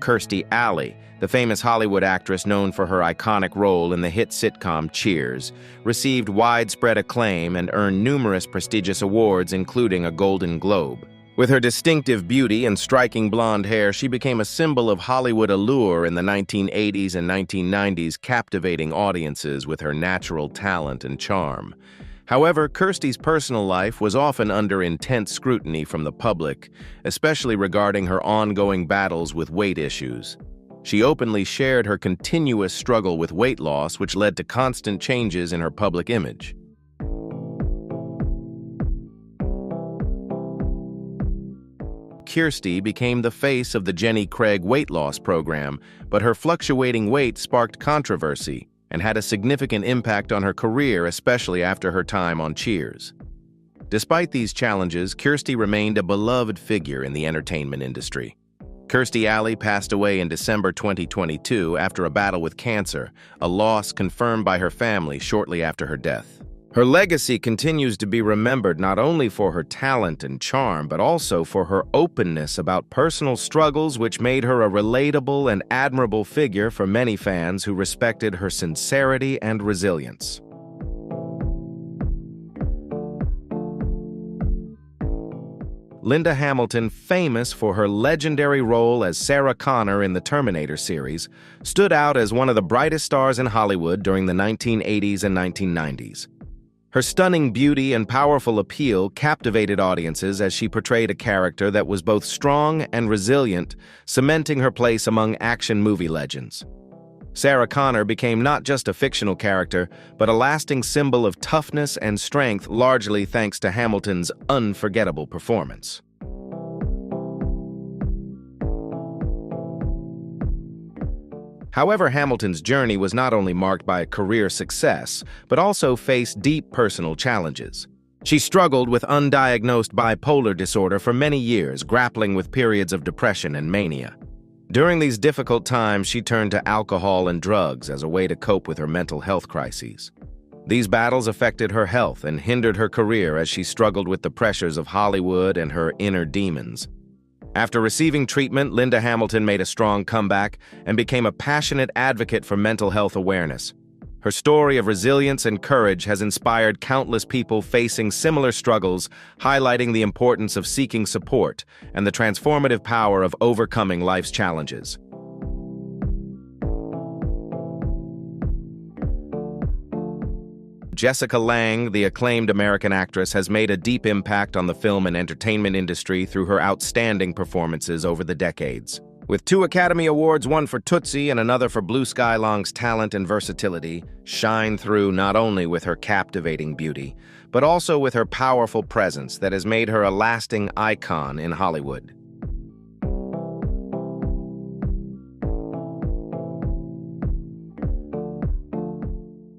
Kirstie Alley, the famous Hollywood actress known for her iconic role in the hit sitcom Cheers, received widespread acclaim and earned numerous prestigious awards, including a Golden Globe. With her distinctive beauty and striking blonde hair, she became a symbol of Hollywood allure in the 1980s and 1990s, captivating audiences with her natural talent and charm. However, Kirstie's personal life was often under intense scrutiny from the public, especially regarding her ongoing battles with weight issues. She openly shared her continuous struggle with weight loss, which led to constant changes in her public image. Kirstie became the face of the Jenny Craig weight loss program, but her fluctuating weight sparked controversy and had a significant impact on her career, especially after her time on Cheers. Despite these challenges, Kirstie remained a beloved figure in the entertainment industry. Kirstie Alley passed away in December 2022 after a battle with cancer, a loss confirmed by her family shortly after her death. Her legacy continues to be remembered not only for her talent and charm, but also for her openness about personal struggles, which made her a relatable and admirable figure for many fans who respected her sincerity and resilience. Linda Hamilton, famous for her legendary role as Sarah Connor in the Terminator series, stood out as one of the brightest stars in Hollywood during the 1980s and 1990s. Her stunning beauty and powerful appeal captivated audiences as she portrayed a character that was both strong and resilient, cementing her place among action movie legends. Sarah Connor became not just a fictional character, but a lasting symbol of toughness and strength, largely thanks to Hamilton's unforgettable performance. However, Hamilton's journey was not only marked by career success, but also faced deep personal challenges. She struggled with undiagnosed bipolar disorder for many years, grappling with periods of depression and mania. During these difficult times, she turned to alcohol and drugs as a way to cope with her mental health crises. These battles affected her health and hindered her career as she struggled with the pressures of Hollywood and her inner demons. After receiving treatment, Linda Hamilton made a strong comeback and became a passionate advocate for mental health awareness. Her story of resilience and courage has inspired countless people facing similar struggles, highlighting the importance of seeking support and the transformative power of overcoming life's challenges. Jessica Lange, the acclaimed American actress, has made a deep impact on the film and entertainment industry through her outstanding performances over the decades. With 2 Academy Awards, one for Tootsie and another for Blue Sky Lange's talent and versatility, shine through not only with her captivating beauty, but also with her powerful presence that has made her a lasting icon in Hollywood.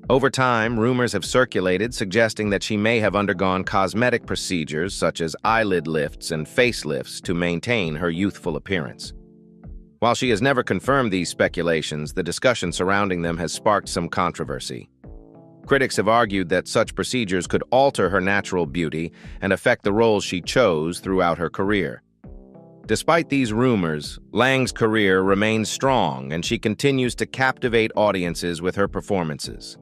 Over time, rumors have circulated suggesting that she may have undergone cosmetic procedures such as eyelid lifts and facelifts to maintain her youthful appearance. While she has never confirmed these speculations, the discussion surrounding them has sparked some controversy. Critics have argued that such procedures could alter her natural beauty and affect the roles she chose throughout her career. Despite these rumors, Lange's career remains strong and she continues to captivate audiences with her performances.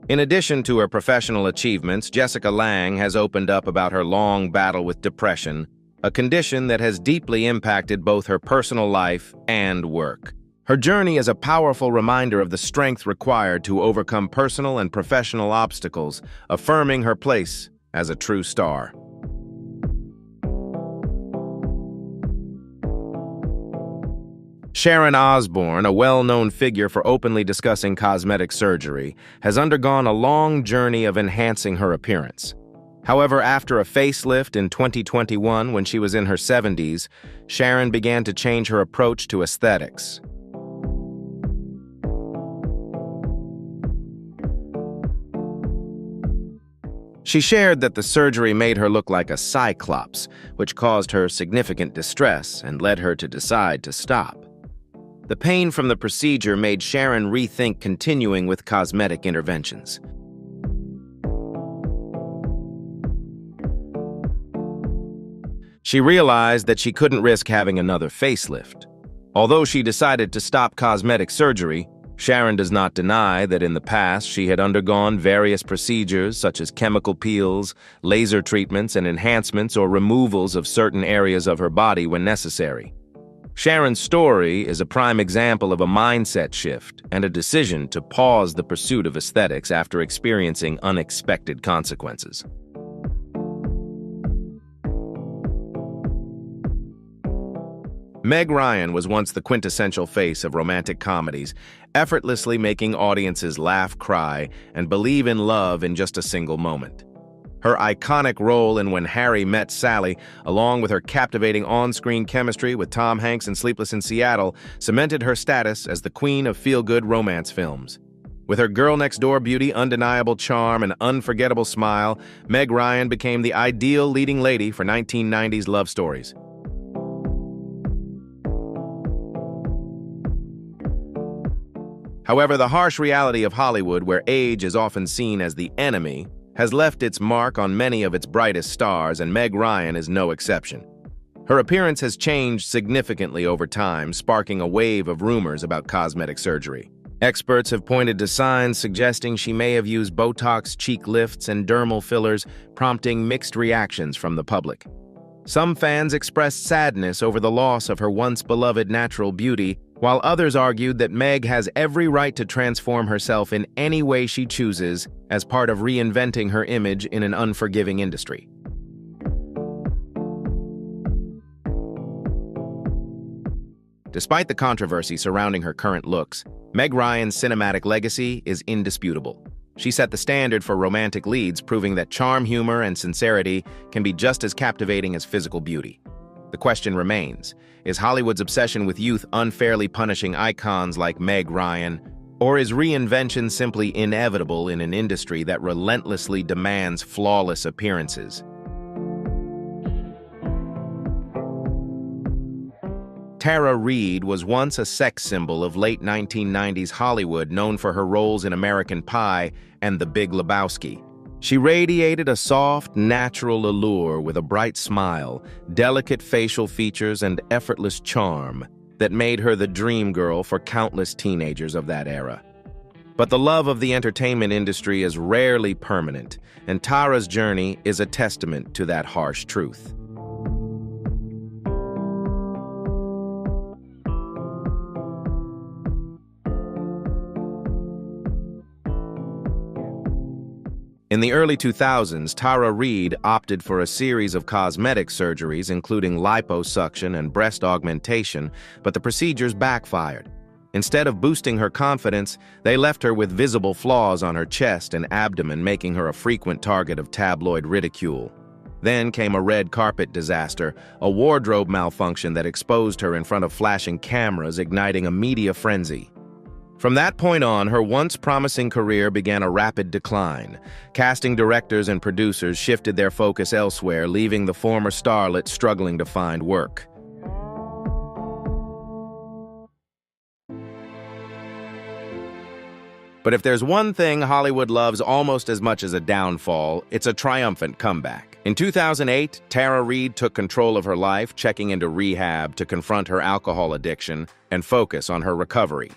In addition to her professional achievements, Jessica Lange has opened up about her long battle with depression, a condition that has deeply impacted both her personal life and work. Her journey is a powerful reminder of the strength required to overcome personal and professional obstacles, affirming her place as a true star. Sharon Osbourne, a well-known figure for openly discussing cosmetic surgery, has undergone a long journey of enhancing her appearance. However, after a facelift in 2021 when she was in her 70s, Sharon began to change her approach to aesthetics. She shared that the surgery made her look like a cyclops, which caused her significant distress and led her to decide to stop. The pain from the procedure made Sharon rethink continuing with cosmetic interventions. She realized that she couldn't risk having another facelift. Although she decided to stop cosmetic surgery, Sharon does not deny that in the past she had undergone various procedures such as chemical peels, laser treatments, and enhancements or removals of certain areas of her body when necessary. Sharon's story is a prime example of a mindset shift and a decision to pause the pursuit of aesthetics after experiencing unexpected consequences. Meg Ryan was once the quintessential face of romantic comedies, effortlessly making audiences laugh, cry, and believe in love in just a single moment. Her iconic role in When Harry Met Sally, along with her captivating on-screen chemistry with Tom Hanks in Sleepless in Seattle, cemented her status as the queen of feel-good romance films. With her girl-next-door beauty, undeniable charm, and unforgettable smile, Meg Ryan became the ideal leading lady for 1990s love stories. However, the harsh reality of Hollywood, where age is often seen as the enemy, has left its mark on many of its brightest stars, and Meg Ryan is no exception. Her appearance has changed significantly over time, sparking a wave of rumors about cosmetic surgery. Experts have pointed to signs suggesting she may have used Botox, cheek lifts, and dermal fillers, prompting mixed reactions from the public. Some fans expressed sadness over the loss of her once-beloved natural beauty, while others argued that Meg has every right to transform herself in any way she chooses as part of reinventing her image in an unforgiving industry. Despite the controversy surrounding her current looks, Meg Ryan's cinematic legacy is indisputable. She set the standard for romantic leads, proving that charm, humor, and sincerity can be just as captivating as physical beauty. The question remains, is Hollywood's obsession with youth unfairly punishing icons like Meg Ryan, or is reinvention simply inevitable in an industry that relentlessly demands flawless appearances? Tara Reid was once a sex symbol of late 1990s Hollywood, known for her roles in American Pie and The Big Lebowski. She radiated a soft, natural allure with a bright smile, delicate facial features, and effortless charm that made her the dream girl for countless teenagers of that era. But the love of the entertainment industry is rarely permanent, and Tara's journey is a testament to that harsh truth. In the early 2000s, Tara Reid opted for a series of cosmetic surgeries, including liposuction and breast augmentation, but the procedures backfired. Instead of boosting her confidence, they left her with visible flaws on her chest and abdomen, making her a frequent target of tabloid ridicule. Then came a red carpet disaster, a wardrobe malfunction that exposed her in front of flashing cameras, igniting a media frenzy. From that point on, her once promising career began a rapid decline. Casting directors and producers shifted their focus elsewhere, leaving the former starlet struggling to find work. But if there's one thing Hollywood loves almost as much as a downfall, it's a triumphant comeback. In 2008, Tara Reid took control of her life, checking into rehab to confront her alcohol addiction and focus on her recovery.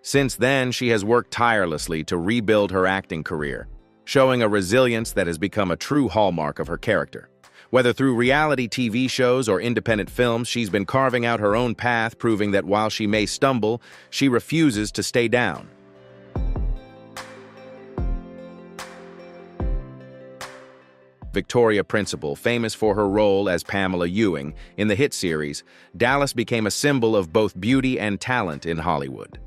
Since then, she has worked tirelessly to rebuild her acting career, showing a resilience that has become a true hallmark of her character. Whether through reality TV shows or independent films, she's been carving out her own path, proving that while she may stumble, she refuses to stay down. Victoria Principal, famous for her role as Pamela Ewing in the hit series, Dallas became a symbol of both beauty and talent in Hollywood.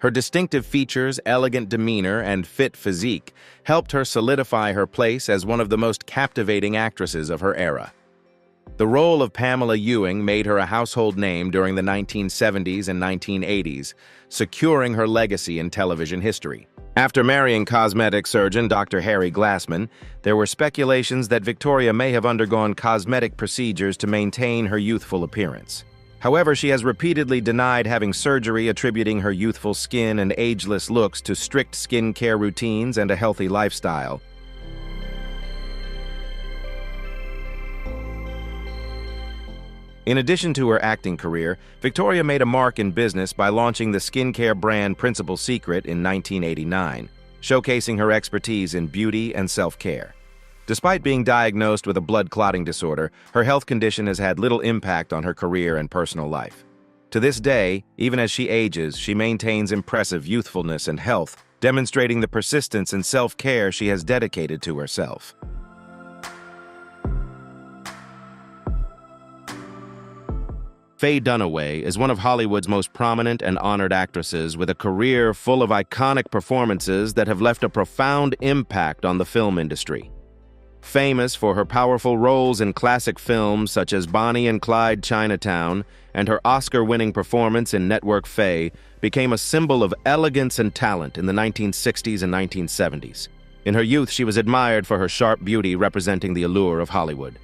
Her distinctive features, elegant demeanor, and fit physique helped her solidify her place as one of the most captivating actresses of her era. The role of Pamela Ewing made her a household name during the 1970s and 1980s, securing her legacy in television history. After marrying cosmetic surgeon Dr. Harry Glassman, there were speculations that Victoria may have undergone cosmetic procedures to maintain her youthful appearance. However, she has repeatedly denied having surgery, attributing her youthful skin and ageless looks to strict skincare routines and a healthy lifestyle. In addition to her acting career, Victoria made a mark in business by launching the skincare brand Principal Secret in 1989, showcasing her expertise in beauty and self-care. Despite being diagnosed with a blood clotting disorder, her health condition has had little impact on her career and personal life. To this day, even as she ages, she maintains impressive youthfulness and health, demonstrating the persistence and self-care she has dedicated to herself. Faye Dunaway is one of Hollywood's most prominent and honored actresses with a career full of iconic performances that have left a profound impact on the film industry. Famous for her powerful roles in classic films such as Bonnie and Clyde Chinatown and her Oscar-winning performance in Network Faye, became a symbol of elegance and talent in the 1960s and 1970s. In her youth, she was admired for her sharp beauty representing the allure of Hollywood.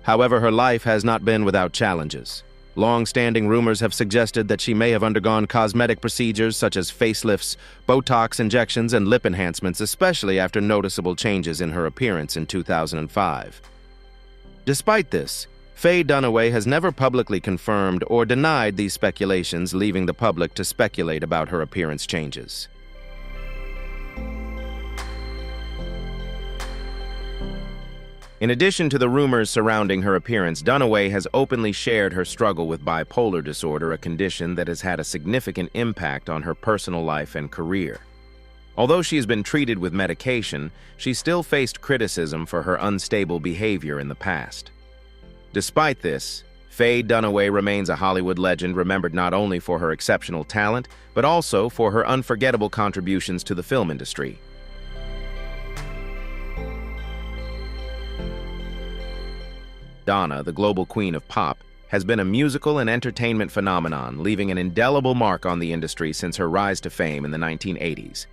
However, her life has not been without challenges. Long-standing rumors have suggested that she may have undergone cosmetic procedures such as facelifts, Botox injections, and lip enhancements, especially after noticeable changes in her appearance in 2005. Despite this, Faye Dunaway has never publicly confirmed or denied these speculations, leaving the public to speculate about her appearance changes. In addition to the rumors surrounding her appearance, Dunaway has openly shared her struggle with bipolar disorder, a condition that has had a significant impact on her personal life and career. Although she has been treated with medication, she still faced criticism for her unstable behavior in the past. Despite this, Faye Dunaway remains a Hollywood legend, remembered not only for her exceptional talent, but also for her unforgettable contributions to the film industry. Madonna, the global queen of pop, has been a musical and entertainment phenomenon, leaving an indelible mark on the industry since her rise to fame in the 1980s.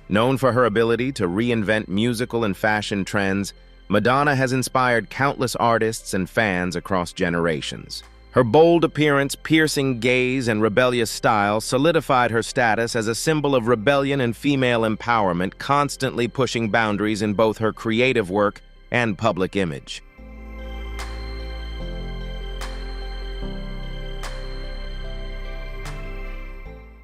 Known for her ability to reinvent musical and fashion trends, Madonna has inspired countless artists and fans across generations. Her bold appearance, piercing gaze, and rebellious style solidified her status as a symbol of rebellion and female empowerment, constantly pushing boundaries in both her creative work and public image.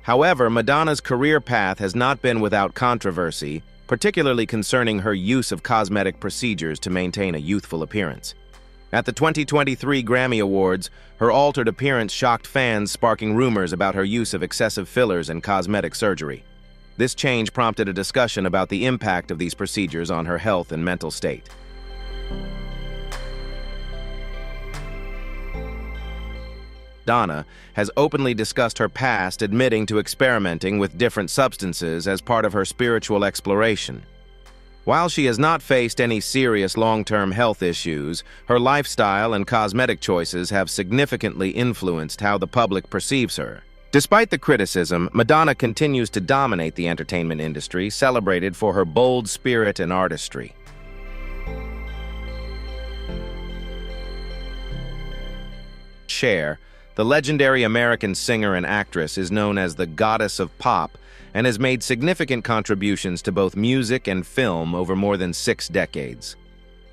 However, Madonna's career path has not been without controversy, particularly concerning her use of cosmetic procedures to maintain a youthful appearance. At the 2023 Grammy Awards, her altered appearance shocked fans, sparking rumors about her use of excessive fillers and cosmetic surgery. This change prompted a discussion about the impact of these procedures on her health and mental state. Madonna has openly discussed her past, admitting to experimenting with different substances as part of her spiritual exploration. While she has not faced any serious long-term health issues, her lifestyle and cosmetic choices have significantly influenced how the public perceives her. Despite the criticism, Madonna continues to dominate the entertainment industry, celebrated for her bold spirit and artistry. Cher, the legendary American singer and actress, is known as the Goddess of Pop and has made significant contributions to both music and film over more than 6 decades.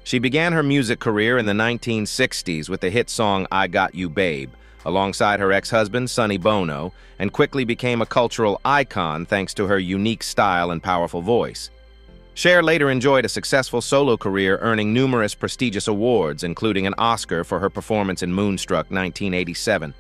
She began her music career in the 1960s with the hit song I Got You Babe, alongside her ex-husband Sonny Bono, and quickly became a cultural icon thanks to her unique style and powerful voice. Cher later enjoyed a successful solo career, earning numerous prestigious awards, including an Oscar for her performance in Moonstruck 1987.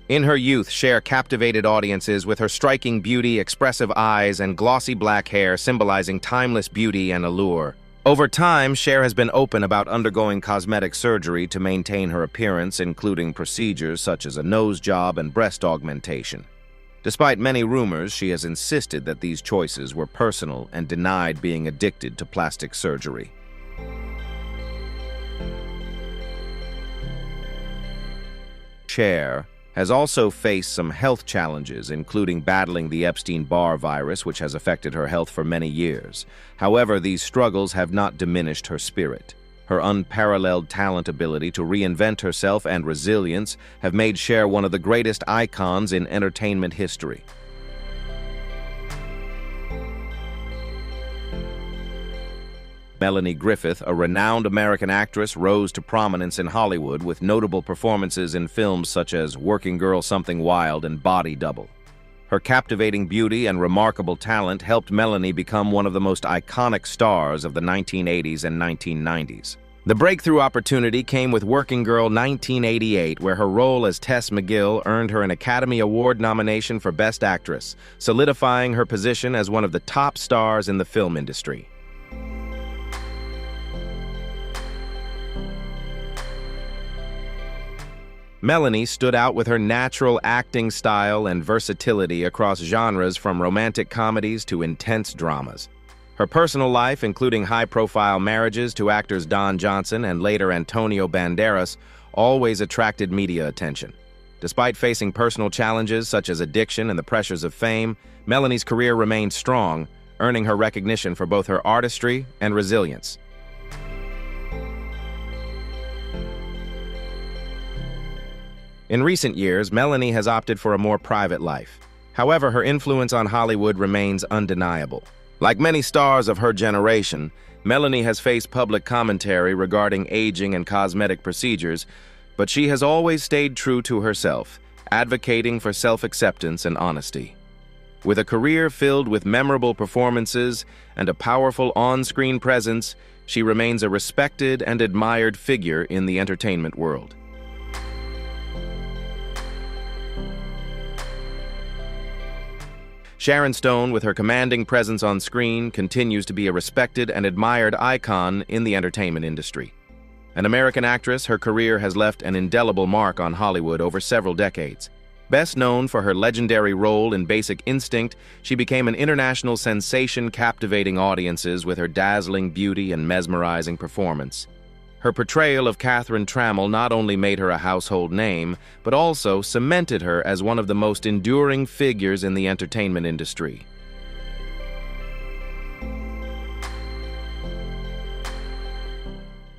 In her youth, Cher captivated audiences with her striking beauty, expressive eyes, and glossy black hair, symbolizing timeless beauty and allure. Over time, Cher has been open about undergoing cosmetic surgery to maintain her appearance, including procedures such as a nose job and breast augmentation. Despite many rumors, she has insisted that these choices were personal and denied being addicted to plastic surgery. Cher has also faced some health challenges, including battling the Epstein-Barr virus, which has affected her health for many years. However, these struggles have not diminished her spirit. Her unparalleled talent, ability to reinvent herself, and resilience have made Cher one of the greatest icons in entertainment history. Melanie Griffith, a renowned American actress, rose to prominence in Hollywood with notable performances in films such as Working Girl, Something Wild, and Body Double. Her captivating beauty and remarkable talent helped Melanie become one of the most iconic stars of the 1980s and 1990s. The breakthrough opportunity came with Working Girl 1988, where her role as Tess McGill earned her an Academy Award nomination for Best Actress, solidifying her position as one of the top stars in the film industry. Melanie stood out with her natural acting style and versatility across genres from romantic comedies to intense dramas. Her personal life, including high-profile marriages to actors Don Johnson and later Antonio Banderas, always attracted media attention. Despite facing personal challenges such as addiction and the pressures of fame, Melanie's career remained strong, earning her recognition for both her artistry and resilience. In recent years, Melanie has opted for a more private life. However, her influence on Hollywood remains undeniable. Like many stars of her generation, Melanie has faced public commentary regarding aging and cosmetic procedures, but she has always stayed true to herself, advocating for self-acceptance and honesty. With a career filled with memorable performances and a powerful on-screen presence, she remains a respected and admired figure in the entertainment world. Sharon Stone, with her commanding presence on screen, continues to be a respected and admired icon in the entertainment industry. An American actress, her career has left an indelible mark on Hollywood over several decades. Best known for her legendary role in Basic Instinct, she became an international sensation, captivating audiences with her dazzling beauty and mesmerizing performance. Her portrayal of Catherine Trammell not only made her a household name, but also cemented her as one of the most enduring figures in the entertainment industry.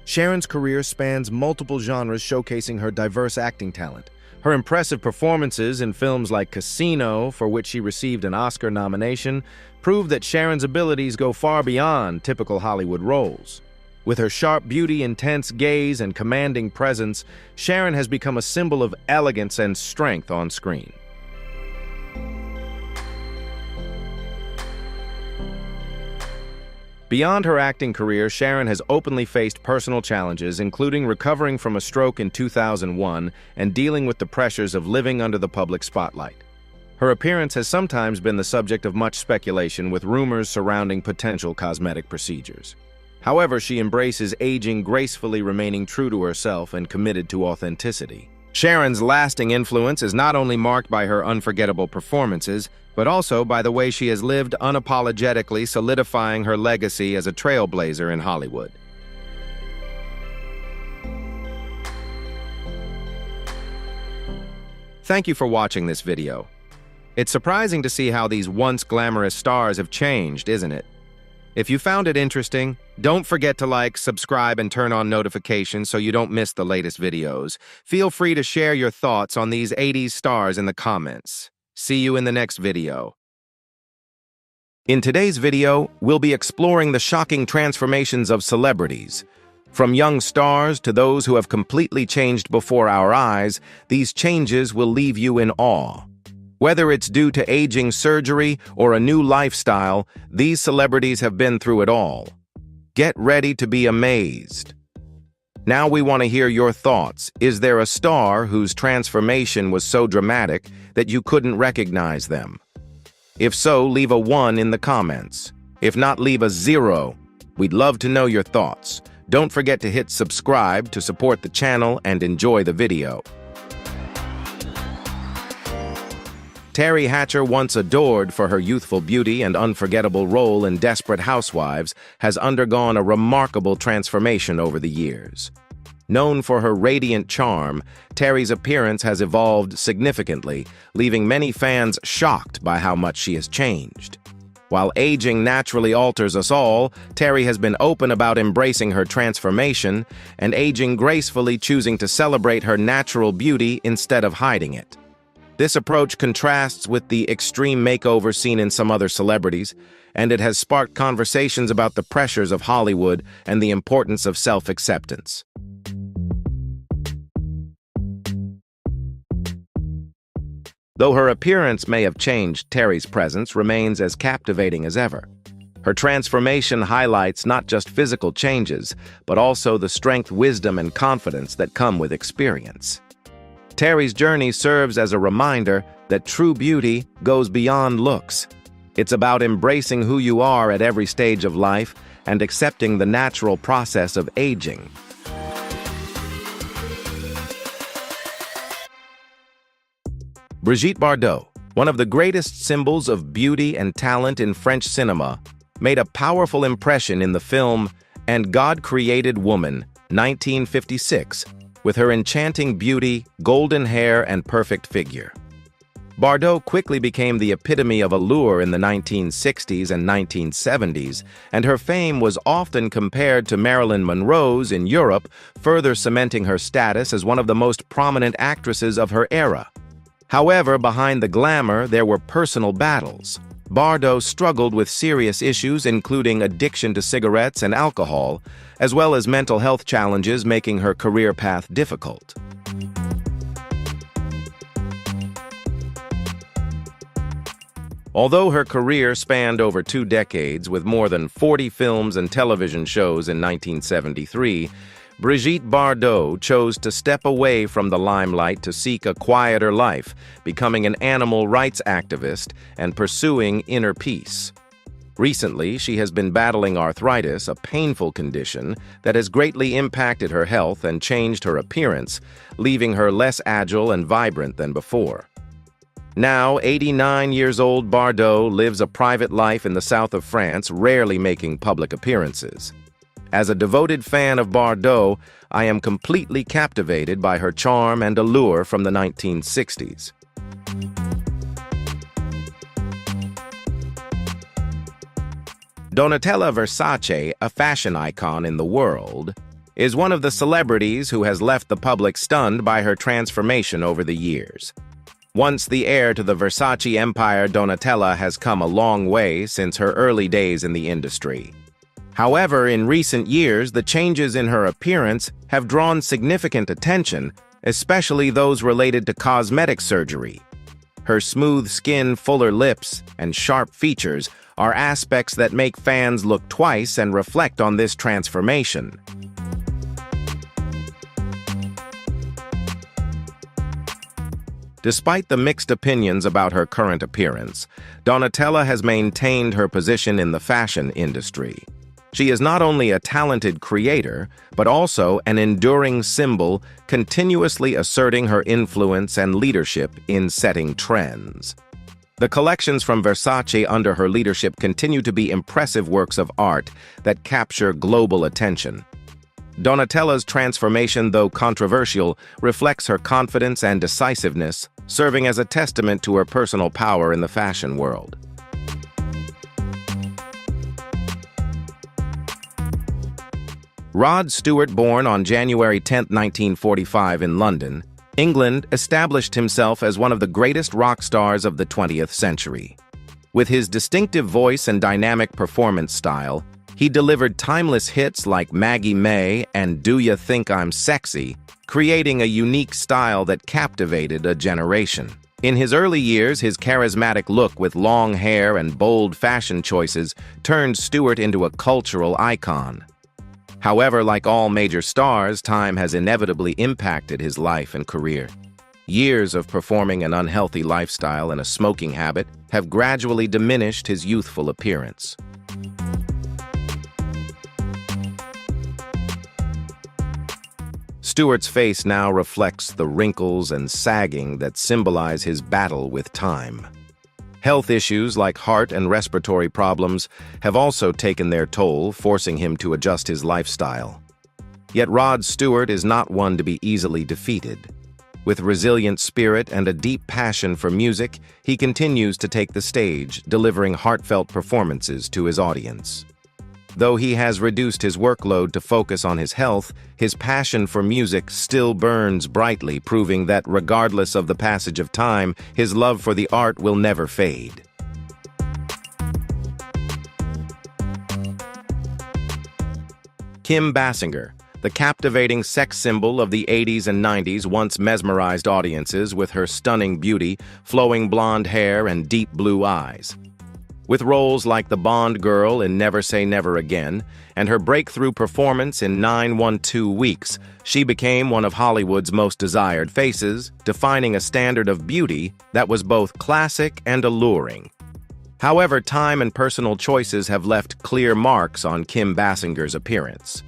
Sharon's career spans multiple genres, showcasing her diverse acting talent. Her impressive performances in films like Casino, for which she received an Oscar nomination, prove that Sharon's abilities go far beyond typical Hollywood roles. With her sharp beauty, intense gaze, and commanding presence, Sharon has become a symbol of elegance and strength on screen. Beyond her acting career, Sharon has openly faced personal challenges, including recovering from a stroke in 2001 and dealing with the pressures of living under the public spotlight. Her appearance has sometimes been the subject of much speculation, with rumors surrounding potential cosmetic procedures. However, she embraces aging gracefully, remaining true to herself and committed to authenticity. Sharon's lasting influence is not only marked by her unforgettable performances, but also by the way she has lived unapologetically, solidifying her legacy as a trailblazer in Hollywood. Thank you for watching this video. It's surprising to see how these once glamorous stars have changed, isn't it? If you found it interesting, don't forget to like, subscribe, and turn on notifications so you don't miss the latest videos. Feel free to share your thoughts on these 80s stars in the comments. See you in the next video. In today's video, we'll be exploring the shocking transformations of celebrities. From young stars to those who have completely changed before our eyes, these changes will leave you in awe. Whether it's due to aging surgery or a new lifestyle, these celebrities have been through it all. Get ready to be amazed. Now we want to hear your thoughts. Is there a star whose transformation was so dramatic that you couldn't recognize them? If so, leave a 1 in the comments. If not, leave a 0. We'd love to know your thoughts. Don't forget to hit subscribe to support the channel and enjoy the video. Teri Hatcher, once adored for her youthful beauty and unforgettable role in Desperate Housewives, has undergone a remarkable transformation over the years. Known for her radiant charm, Teri's appearance has evolved significantly, leaving many fans shocked by how much she has changed. While aging naturally alters us all, Terry has been open about embracing her transformation and aging gracefully, choosing to celebrate her natural beauty instead of hiding it. This approach contrasts with the extreme makeover seen in some other celebrities, and it has sparked conversations about the pressures of Hollywood and the importance of self-acceptance. Though her appearance may have changed, Terry's presence remains as captivating as ever. Her transformation highlights not just physical changes, but also the strength, wisdom, and confidence that come with experience. Terry's journey serves as a reminder that true beauty goes beyond looks. It's about embracing who you are at every stage of life and accepting the natural process of aging. Brigitte Bardot, one of the greatest symbols of beauty and talent in French cinema, made a powerful impression in the film And God Created Woman, 1956, with her enchanting beauty, golden hair, and perfect figure. Bardot quickly became the epitome of allure in the 1960s and 1970s, and her fame was often compared to Marilyn Monroe's in Europe, further cementing her status as one of the most prominent actresses of her era. However, behind the glamour, there were personal battles. Bardot struggled with serious issues, including addiction to cigarettes and alcohol, as well as mental health challenges, making her career path difficult. Although her career spanned over 2 decades with more than 40 films and television shows in 1973, Brigitte Bardot chose to step away from the limelight to seek a quieter life, becoming an animal rights activist and pursuing inner peace. Recently, she has been battling arthritis, a painful condition that has greatly impacted her health and changed her appearance, leaving her less agile and vibrant than before. Now, 89 years old, Bardot lives a private life in the south of France, rarely making public appearances. As a devoted fan of Bardot, I am completely captivated by her charm and allure from the 1960s. Donatella Versace, a fashion icon in the world, is one of the celebrities who has left the public stunned by her transformation over the years. Once the heir to the Versace empire, Donatella has come a long way since her early days in the industry. However, in recent years, the changes in her appearance have drawn significant attention, especially those related to cosmetic surgery. Her smooth skin, fuller lips, and sharp features are aspects that make fans look twice and reflect on this transformation. Despite the mixed opinions about her current appearance, Donatella has maintained her position in the fashion industry. She is not only a talented creator, but also an enduring symbol, continuously asserting her influence and leadership in setting trends. The collections from Versace under her leadership continue to be impressive works of art that capture global attention. Donatella's transformation, though controversial, reflects her confidence and decisiveness, serving as a testament to her personal power in the fashion world. Rod Stewart, born on January 10, 1945 in London, England, established himself as one of the greatest rock stars of the 20th century. With his distinctive voice and dynamic performance style, he delivered timeless hits like Maggie May and Do Ya Think I'm Sexy, creating a unique style that captivated a generation. In his early years, his charismatic look with long hair and bold fashion choices turned Stewart into a cultural icon. However, like all major stars, time has inevitably impacted his life and career. Years of performing an unhealthy lifestyle and a smoking habit have gradually diminished his youthful appearance. Stewart's face now reflects the wrinkles and sagging that symbolize his battle with time. Health issues like heart and respiratory problems have also taken their toll, forcing him to adjust his lifestyle. Yet Rod Stewart is not one to be easily defeated. With resilient spirit and a deep passion for music, he continues to take the stage, delivering heartfelt performances to his audience. Though he has reduced his workload to focus on his health, his passion for music still burns brightly, proving that regardless of the passage of time, his love for the art will never fade. Kim Basinger, the captivating sex symbol of the 80s and 90s, once mesmerized audiences with her stunning beauty, flowing blonde hair, and deep blue eyes. With roles like the Bond girl in Never Say Never Again and her breakthrough performance in 912 Weeks, she became one of Hollywood's most desired faces, defining a standard of beauty that was both classic and alluring. However, time and personal choices have left clear marks on Kim Basinger's appearance.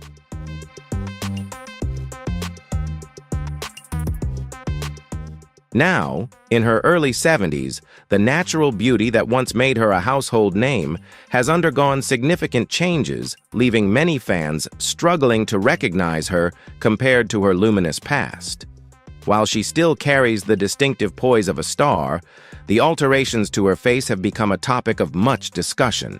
Now, in her early 70s, the natural beauty that once made her a household name has undergone significant changes, leaving many fans struggling to recognize her compared to her luminous past. While she still carries the distinctive poise of a star, the alterations to her face have become a topic of much discussion.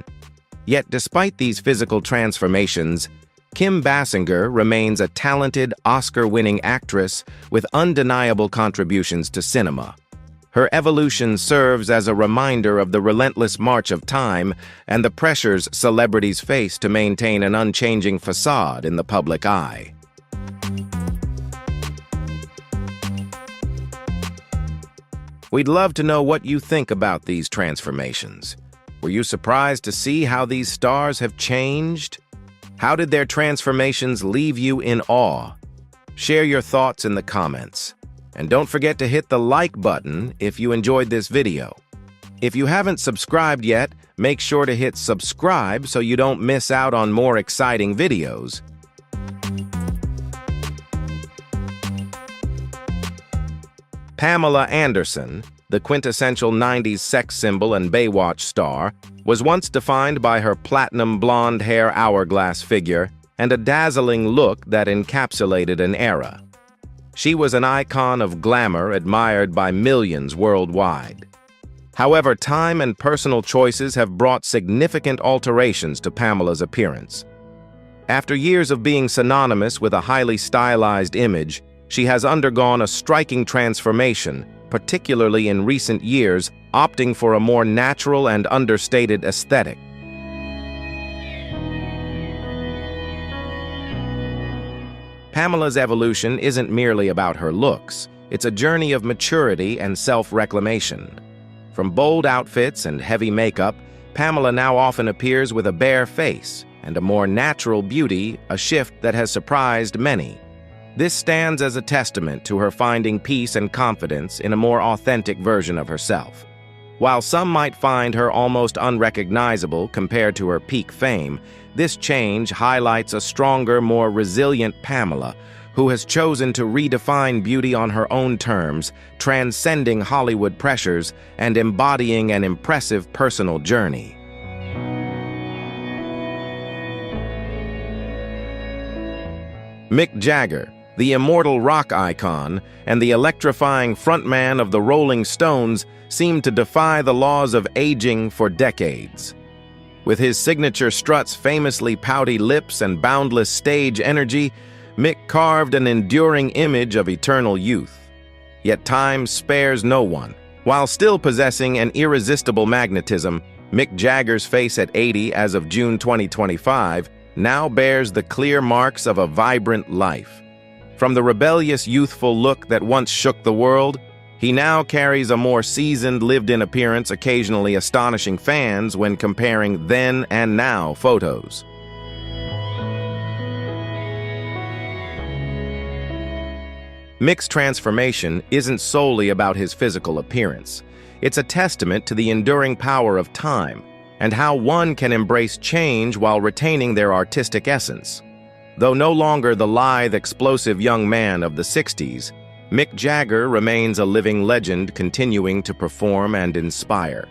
Yet, despite these physical transformations, Kim Basinger remains a talented, Oscar-winning actress with undeniable contributions to cinema. Her evolution serves as a reminder of the relentless march of time and the pressures celebrities face to maintain an unchanging facade in the public eye. We'd love to know what you think about these transformations. Were you surprised to see how these stars have changed? How did their transformations leave you in awe? Share your thoughts in the comments. And don't forget to hit the like button if you enjoyed this video. If you haven't subscribed yet, make sure to hit subscribe so you don't miss out on more exciting videos. Pamela Anderson, the quintessential 90s sex symbol and Baywatch star, was once defined by her platinum blonde hair hourglass figure and a dazzling look that encapsulated an era. She was an icon of glamour admired by millions worldwide. However, time and personal choices have brought significant alterations to Pamela's appearance. After years of being synonymous with a highly stylized image, she has undergone a striking transformation, particularly in recent years, opting for a more natural and understated aesthetic. Pamela's evolution isn't merely about her looks. It's a journey of maturity and self-reclamation. From bold outfits and heavy makeup, Pamela now often appears with a bare face and a more natural beauty, a shift that has surprised many. This stands as a testament to her finding peace and confidence in a more authentic version of herself. While some might find her almost unrecognizable compared to her peak fame, this change highlights a stronger, more resilient Pamela, who has chosen to redefine beauty on her own terms, transcending Hollywood pressures and embodying an impressive personal journey. Mick Jagger, the immortal rock icon and the electrifying frontman of the Rolling Stones, seemed to defy the laws of aging for decades. With his signature struts, famously pouty lips, and boundless stage energy, Mick carved an enduring image of eternal youth. Yet time spares no one. While still possessing an irresistible magnetism, Mick Jagger's face at 80 as of June 2025 now bears the clear marks of a vibrant life. From the rebellious, youthful look that once shook the world, he now carries a more seasoned, lived-in appearance, occasionally astonishing fans when comparing then and now photos. Mick's transformation isn't solely about his physical appearance. It's a testament to the enduring power of time and how one can embrace change while retaining their artistic essence. Though no longer the lithe, explosive young man of the 60s, Mick Jagger remains a living legend, continuing to perform and inspire.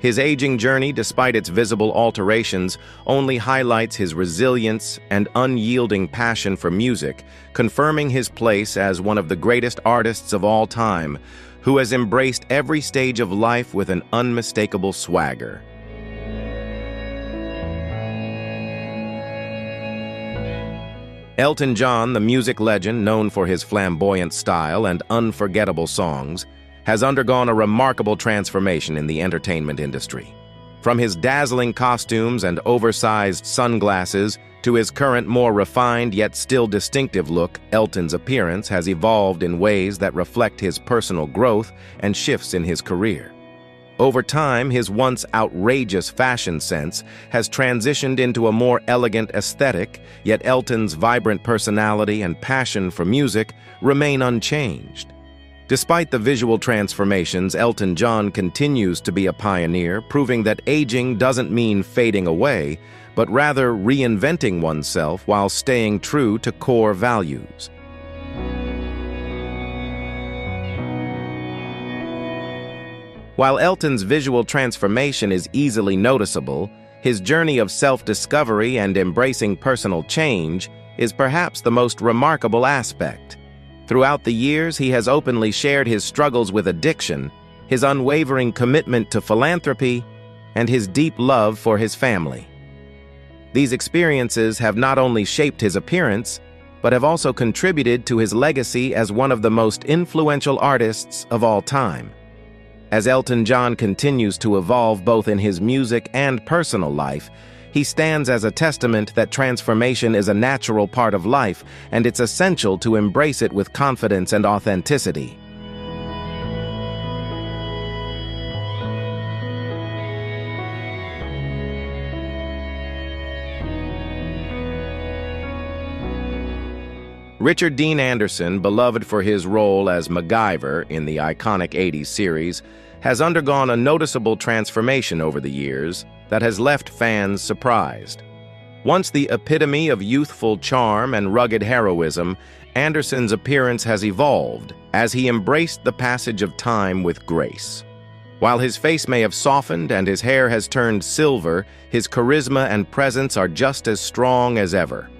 His aging journey, despite its visible alterations, only highlights his resilience and unyielding passion for music, confirming his place as one of the greatest artists of all time, who has embraced every stage of life with an unmistakable swagger. Elton John, the music legend known for his flamboyant style and unforgettable songs, has undergone a remarkable transformation in the entertainment industry. From his dazzling costumes and oversized sunglasses to his current more refined yet still distinctive look, Elton's appearance has evolved in ways that reflect his personal growth and shifts in his career. Over time, his once outrageous fashion sense has transitioned into a more elegant aesthetic, yet Elton's vibrant personality and passion for music remain unchanged. Despite the visual transformations, Elton John continues to be a pioneer, proving that aging doesn't mean fading away, but rather reinventing oneself while staying true to core values. While Elton's visual transformation is easily noticeable, his journey of self-discovery and embracing personal change is perhaps the most remarkable aspect. Throughout the years, he has openly shared his struggles with addiction, his unwavering commitment to philanthropy, and his deep love for his family. These experiences have not only shaped his appearance, but have also contributed to his legacy as one of the most influential artists of all time. As Elton John continues to evolve both in his music and personal life, he stands as a testament that transformation is a natural part of life, and it's essential to embrace it with confidence and authenticity. Richard Dean Anderson, beloved for his role as MacGyver in the iconic 80s series, has undergone a noticeable transformation over the years that has left fans surprised. Once the epitome of youthful charm and rugged heroism, Anderson's appearance has evolved as he embraced the passage of time with grace. While his face may have softened and his hair has turned silver, his charisma and presence are just as strong as ever.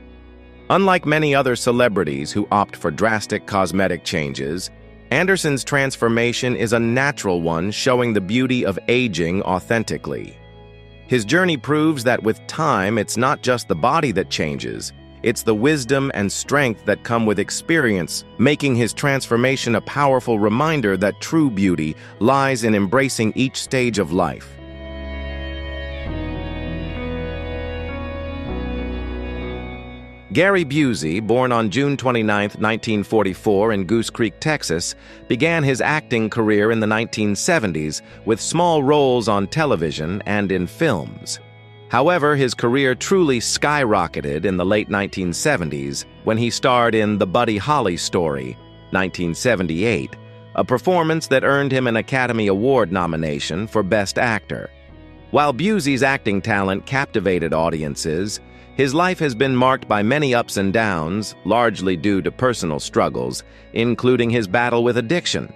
Unlike many other celebrities who opt for drastic cosmetic changes, Anderson's transformation is a natural one, showing the beauty of aging authentically. His journey proves that with time, it's not just the body that changes, it's the wisdom and strength that come with experience, making his transformation a powerful reminder that true beauty lies in embracing each stage of life. Gary Busey, born on June 29, 1944 in Goose Creek, Texas, began his acting career in the 1970s with small roles on television and in films. However, his career truly skyrocketed in the late 1970s when he starred in The Buddy Holly Story, 1978, a performance that earned him an Academy Award nomination for Best Actor. While Busey's acting talent captivated audiences, his life has been marked by many ups and downs, largely due to personal struggles, including his battle with addiction.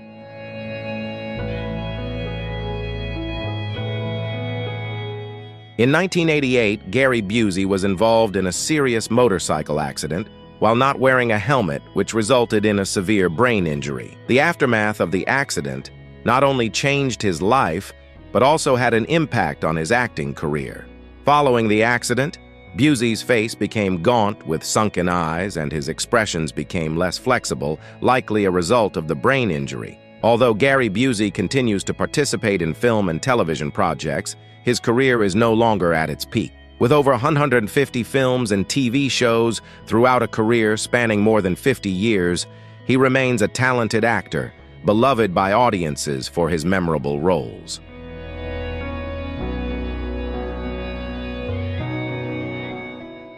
In 1988, Gary Busey was involved in a serious motorcycle accident while not wearing a helmet, which resulted in a severe brain injury. The aftermath of the accident not only changed his life, but also had an impact on his acting career. Following the accident, Busey's face became gaunt with sunken eyes and his expressions became less flexible, likely a result of the brain injury. Although Gary Busey continues to participate in film and television projects, his career is no longer at its peak. With over 150 films and TV shows throughout a career spanning more than 50 years, he remains a talented actor, beloved by audiences for his memorable roles.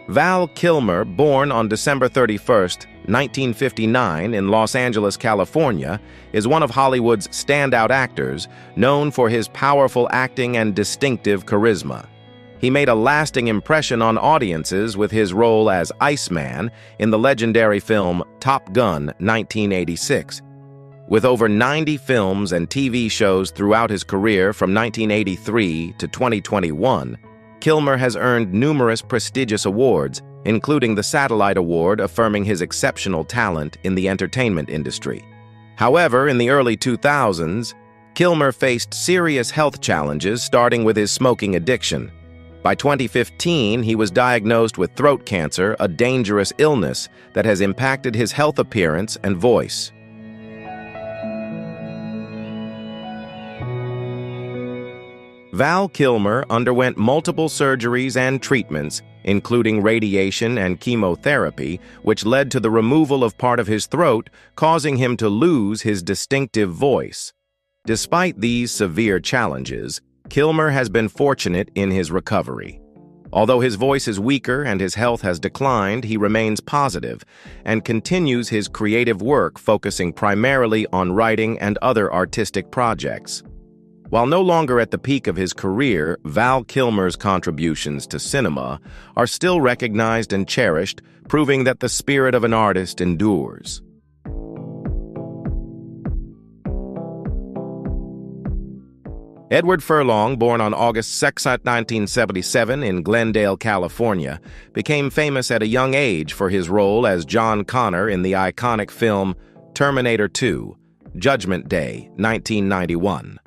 Val Kilmer, born on December 31, 1959 in Los Angeles, California, is one of Hollywood's standout actors, known for his powerful acting and distinctive charisma. He made a lasting impression on audiences with his role as Iceman in the legendary film Top Gun, 1986. With over 90 films and TV shows throughout his career from 1983 to 2021, Kilmer has earned numerous prestigious awards, including the Satellite Award affirming his exceptional talent in the entertainment industry. However, in the early 2000s, Kilmer faced serious health challenges, starting with his smoking addiction. By 2015, he was diagnosed with throat cancer, a dangerous illness that has impacted his health appearance and voice. Val Kilmer underwent multiple surgeries and treatments, including radiation and chemotherapy, which led to the removal of part of his throat, causing him to lose his distinctive voice. Despite these severe challenges, Kilmer has been fortunate in his recovery. Although his voice is weaker and his health has declined, he remains positive and continues his creative work, focusing primarily on writing and other artistic projects. While no longer at the peak of his career, Val Kilmer's contributions to cinema are still recognized and cherished, proving that the spirit of an artist endures. Edward Furlong, born on August 2, 1977 in Glendale, California, became famous at a young age for his role as John Connor in the iconic film Terminator 2: Judgment Day, 1991.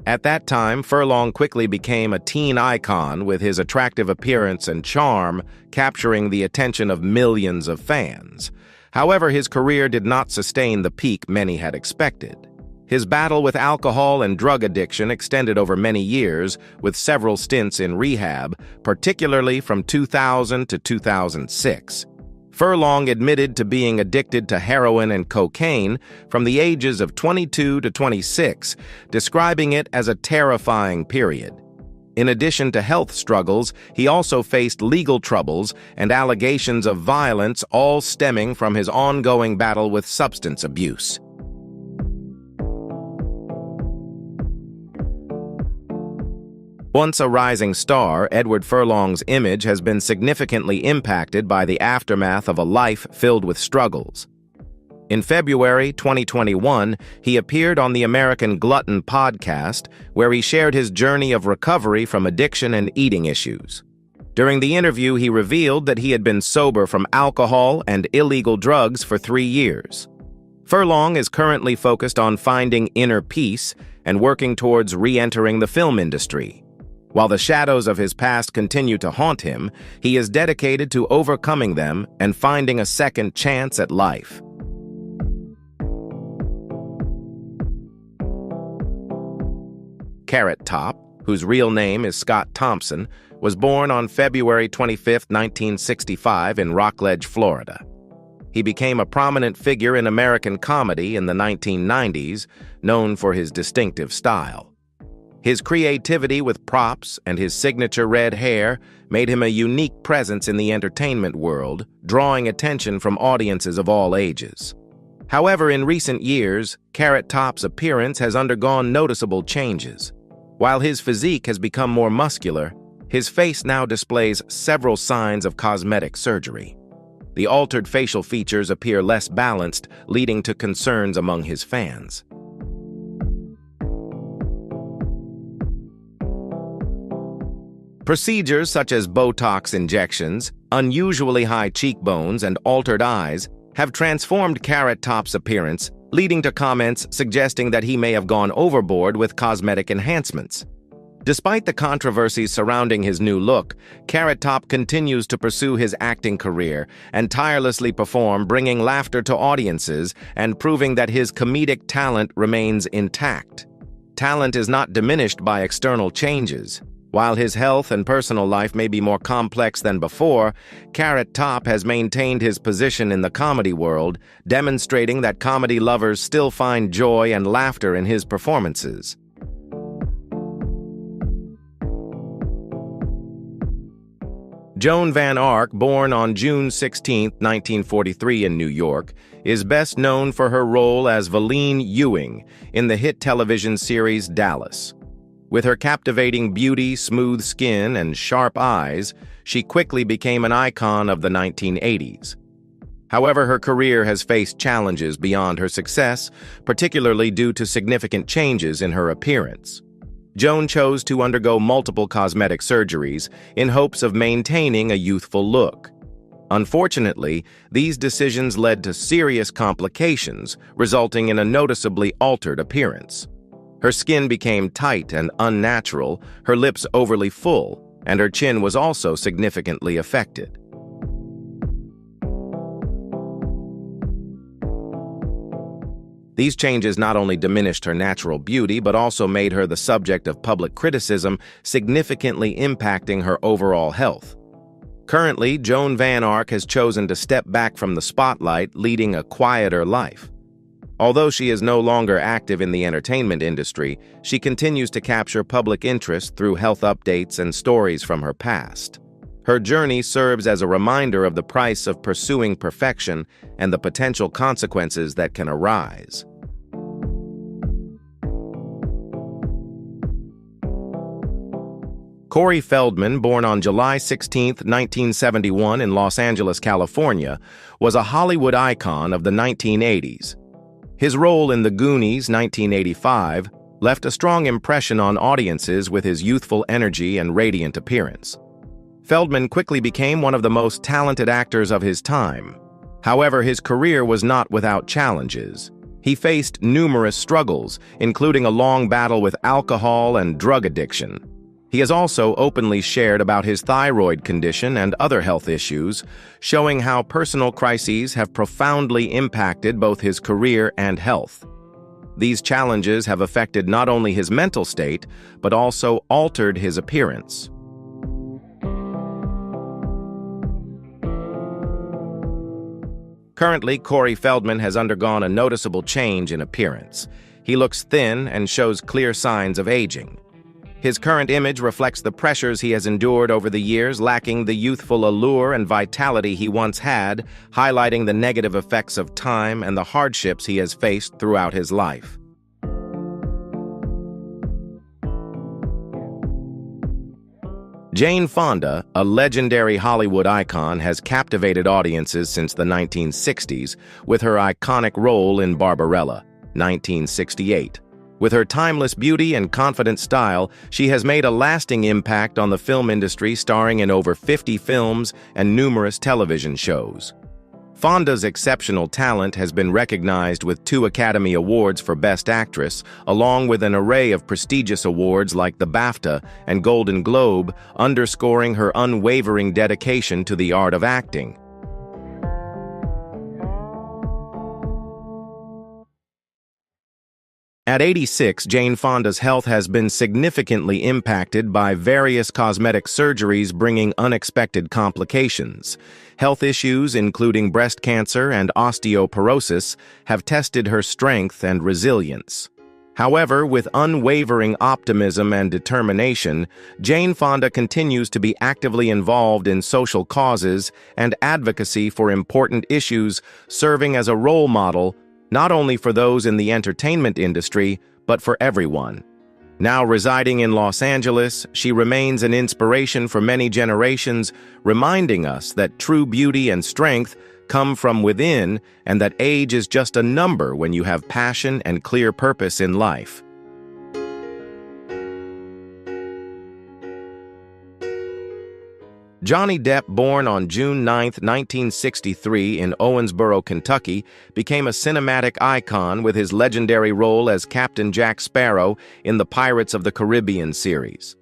At that time, Furlong quickly became a teen icon with his attractive appearance and charm, capturing the attention of millions of fans. However, his career did not sustain the peak many had expected. His battle with alcohol and drug addiction extended over many years, with several stints in rehab, particularly from 2000 to 2006. Furlong admitted to being addicted to heroin and cocaine from the ages of 22 to 26, describing it as a terrifying period. In addition to health struggles, he also faced legal troubles and allegations of violence, all stemming from his ongoing battle with substance abuse. Once a rising star, Edward Furlong's image has been significantly impacted by the aftermath of a life filled with struggles. In February 2021, he appeared on the American Glutton podcast, where he shared his journey of recovery from addiction and eating issues. During the interview, he revealed that he had been sober from alcohol and illegal drugs for 3 years. Furlong is currently focused on finding inner peace and working towards re-entering the film industry. While the shadows of his past continue to haunt him, he is dedicated to overcoming them and finding a second chance at life. Carrot Top, whose real name is Scott Thompson, was born on February 25, 1965 in Rockledge, Florida. He became a prominent figure in American comedy in the 1990s, known for his distinctive style. His creativity with props and his signature red hair made him a unique presence in the entertainment world, drawing attention from audiences of all ages. However, in recent years, Carrot Top's appearance has undergone noticeable changes. While his physique has become more muscular, his face now displays several signs of cosmetic surgery. The altered facial features appear less balanced, leading to concerns among his fans. Procedures such as Botox injections, unusually high cheekbones, and altered eyes have transformed Carrot Top's appearance, leading to comments suggesting that he may have gone overboard with cosmetic enhancements. Despite the controversies surrounding his new look, Carrot Top continues to pursue his acting career and tirelessly perform, bringing laughter to audiences and proving that his comedic talent remains intact. Talent is not diminished by external changes. While his health and personal life may be more complex than before, Carrot Top has maintained his position in the comedy world, demonstrating that comedy lovers still find joy and laughter in his performances. Joan Van Ark, born on June 16, 1943 in New York, is best known for her role as Valene Ewing in the hit television series Dallas. With her captivating beauty, smooth skin, and sharp eyes, she quickly became an icon of the 1980s. However, her career has faced challenges beyond her success, particularly due to significant changes in her appearance. Joan chose to undergo multiple cosmetic surgeries in hopes of maintaining a youthful look. Unfortunately, these decisions led to serious complications, resulting in a noticeably altered appearance. Her skin became tight and unnatural, her lips overly full, and her chin was also significantly affected. These changes not only diminished her natural beauty, but also made her the subject of public criticism, significantly impacting her overall health. Currently, Joan Van Ark has chosen to step back from the spotlight, leading a quieter life. Although she is no longer active in the entertainment industry, she continues to capture public interest through health updates and stories from her past. Her journey serves as a reminder of the price of pursuing perfection and the potential consequences that can arise. Corey Feldman, born on July 16, 1971 in Los Angeles, California, was a Hollywood icon of the 1980s. His role in The Goonies, 1985, left a strong impression on audiences with his youthful energy and radiant appearance. Feldman quickly became one of the most talented actors of his time. However, his career was not without challenges. He faced numerous struggles, including a long battle with alcohol and drug addiction. He has also openly shared about his thyroid condition and other health issues, showing how personal crises have profoundly impacted both his career and health. These challenges have affected not only his mental state, but also altered his appearance. Currently, Corey Feldman has undergone a noticeable change in appearance. He looks thin and shows clear signs of aging. His current image reflects the pressures he has endured over the years, lacking the youthful allure and vitality he once had, highlighting the negative effects of time and the hardships he has faced throughout his life. Jane Fonda, a legendary Hollywood icon, has captivated audiences since the 1960s with her iconic role in Barbarella, 1968. With her timeless beauty and confident style, she has made a lasting impact on the film industry, starring in over 50 films and numerous television shows. Fonda's exceptional talent has been recognized with 2 Academy Awards for Best Actress, along with an array of prestigious awards like the BAFTA and Golden Globe, underscoring her unwavering dedication to the art of acting. At 86, Jane Fonda's health has been significantly impacted by various cosmetic surgeries, bringing unexpected complications. Health issues, including breast cancer and osteoporosis, have tested her strength and resilience. However, with unwavering optimism and determination, Jane Fonda continues to be actively involved in social causes and advocacy for important issues, serving as a role model not only for those in the entertainment industry, but for everyone. Now residing in Los Angeles, she remains an inspiration for many generations, reminding us that true beauty and strength come from within and that age is just a number when you have passion and clear purpose in life. Johnny Depp, born on June 9, 1963 in Owensboro, Kentucky, became a cinematic icon with his legendary role as Captain Jack Sparrow in the Pirates of the Caribbean series.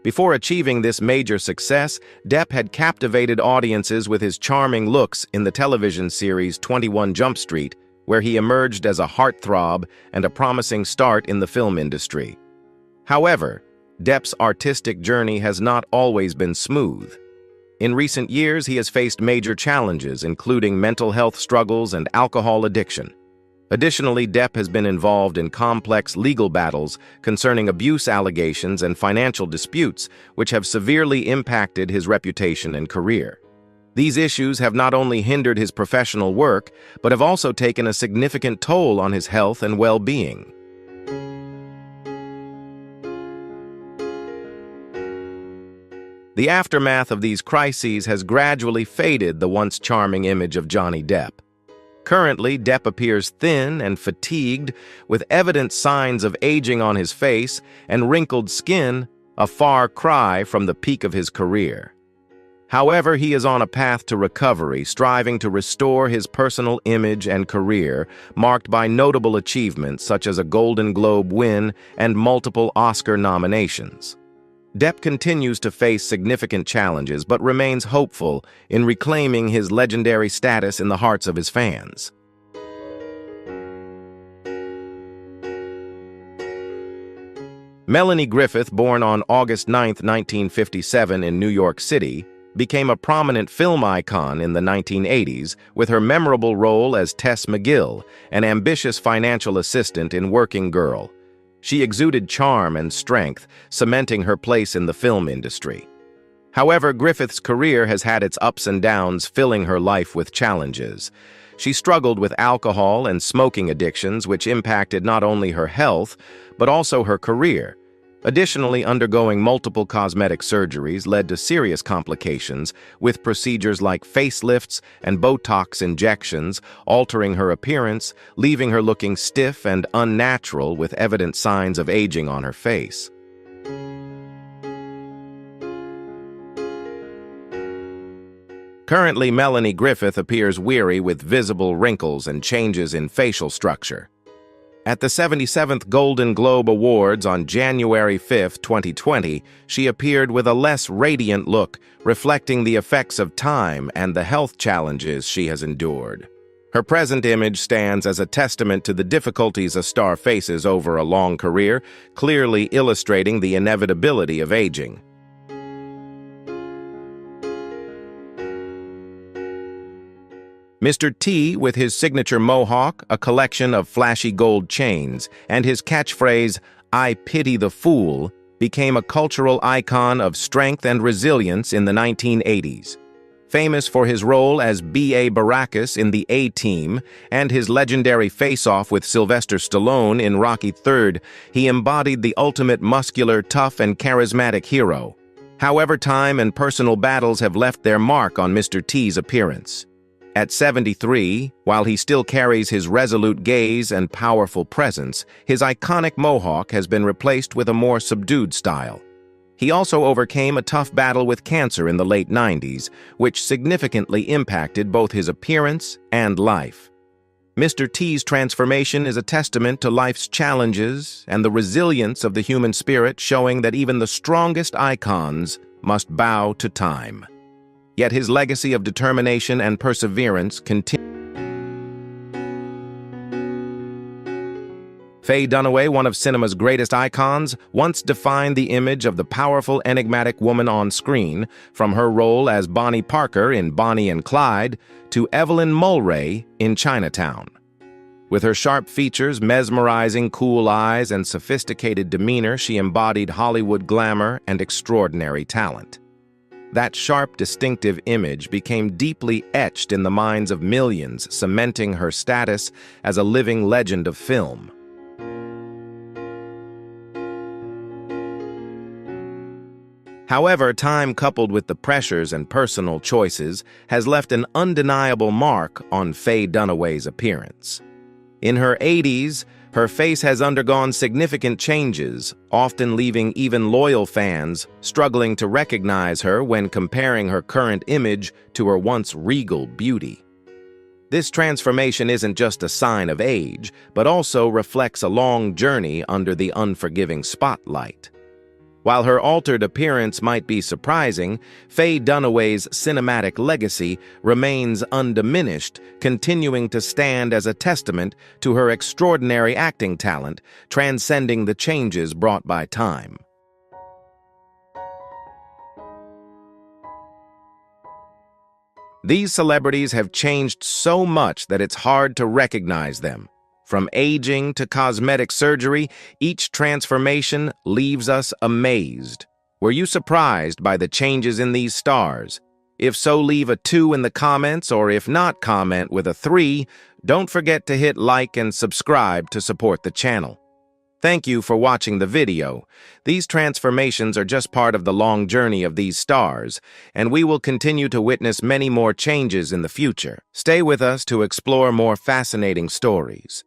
Before achieving this major success, Depp had captivated audiences with his charming looks in the television series 21 Jump Street, where he emerged as a heartthrob and a promising start in the film industry. However, Depp's artistic journey has not always been smooth. In recent years, he has faced major challenges, including mental health struggles and alcohol addiction. Additionally, Depp has been involved in complex legal battles concerning abuse allegations and financial disputes, which have severely impacted his reputation and career. These issues have not only hindered his professional work, but have also taken a significant toll on his health and well-being. The aftermath of these crises has gradually faded the once charming image of Johnny Depp. Currently, Depp appears thin and fatigued, with evident signs of aging on his face and wrinkled skin, a far cry from the peak of his career. However, he is on a path to recovery, striving to restore his personal image and career, marked by notable achievements such as a Golden Globe win and multiple Oscar nominations. Depp continues to face significant challenges but remains hopeful in reclaiming his legendary status in the hearts of his fans. Melanie Griffith, born on August 9, 1957 in New York City, became a prominent film icon in the 1980s with her memorable role as Tess McGill, an ambitious financial assistant in Working Girl. She exuded charm and strength, cementing her place in the film industry. However, Griffith's career has had its ups and downs, filling her life with challenges. She struggled with alcohol and smoking addictions, which impacted not only her health, but also her career. Additionally, undergoing multiple cosmetic surgeries led to serious complications, with procedures like facelifts and Botox injections altering her appearance, leaving her looking stiff and unnatural with evident signs of aging on her face. Currently, Melanie Griffith appears weary with visible wrinkles and changes in facial structure. At the 77th Golden Globe Awards on January 5, 2020, she appeared with a less radiant look, reflecting the effects of time and the health challenges she has endured. Her present image stands as a testament to the difficulties a star faces over a long career, clearly illustrating the inevitability of aging. Mr. T, with his signature mohawk, a collection of flashy gold chains, and his catchphrase, "I pity the fool," became a cultural icon of strength and resilience in the 1980s. Famous for his role as B.A. Baracus in The A-Team and his legendary face-off with Sylvester Stallone in Rocky III, he embodied the ultimate muscular, tough, and charismatic hero. However, time and personal battles have left their mark on Mr. T's appearance. At 73, while he still carries his resolute gaze and powerful presence, his iconic mohawk has been replaced with a more subdued style. He also overcame a tough battle with cancer in the late 90s, which significantly impacted both his appearance and life. Mr. T's transformation is a testament to life's challenges and the resilience of the human spirit, showing that even the strongest icons must bow to time. Yet his legacy of determination and perseverance continues. Faye Dunaway, one of cinema's greatest icons, once defined the image of the powerful, enigmatic woman on screen, from her role as Bonnie Parker in Bonnie and Clyde to Evelyn Mulwray in Chinatown. With her sharp features, mesmerizing cool eyes, and sophisticated demeanor, she embodied Hollywood glamour and extraordinary talent. That sharp, distinctive image became deeply etched in the minds of millions, cementing her status as a living legend of film. However, time coupled with the pressures and personal choices has left an undeniable mark on Faye Dunaway's appearance. In her 80s, her face has undergone significant changes, often leaving even loyal fans struggling to recognize her when comparing her current image to her once regal beauty. This transformation isn't just a sign of age, but also reflects a long journey under the unforgiving spotlight. While her altered appearance might be surprising, Faye Dunaway's cinematic legacy remains undiminished, continuing to stand as a testament to her extraordinary acting talent, transcending the changes brought by time. These celebrities have changed so much that it's hard to recognize them. From aging to cosmetic surgery, each transformation leaves us amazed. Were you surprised by the changes in these stars? If so, leave a 2 in the comments, or if not, comment with a 3. Don't forget to hit like and subscribe to support the channel. Thank you for watching the video. These transformations are just part of the long journey of these stars, and we will continue to witness many more changes in the future. Stay with us to explore more fascinating stories.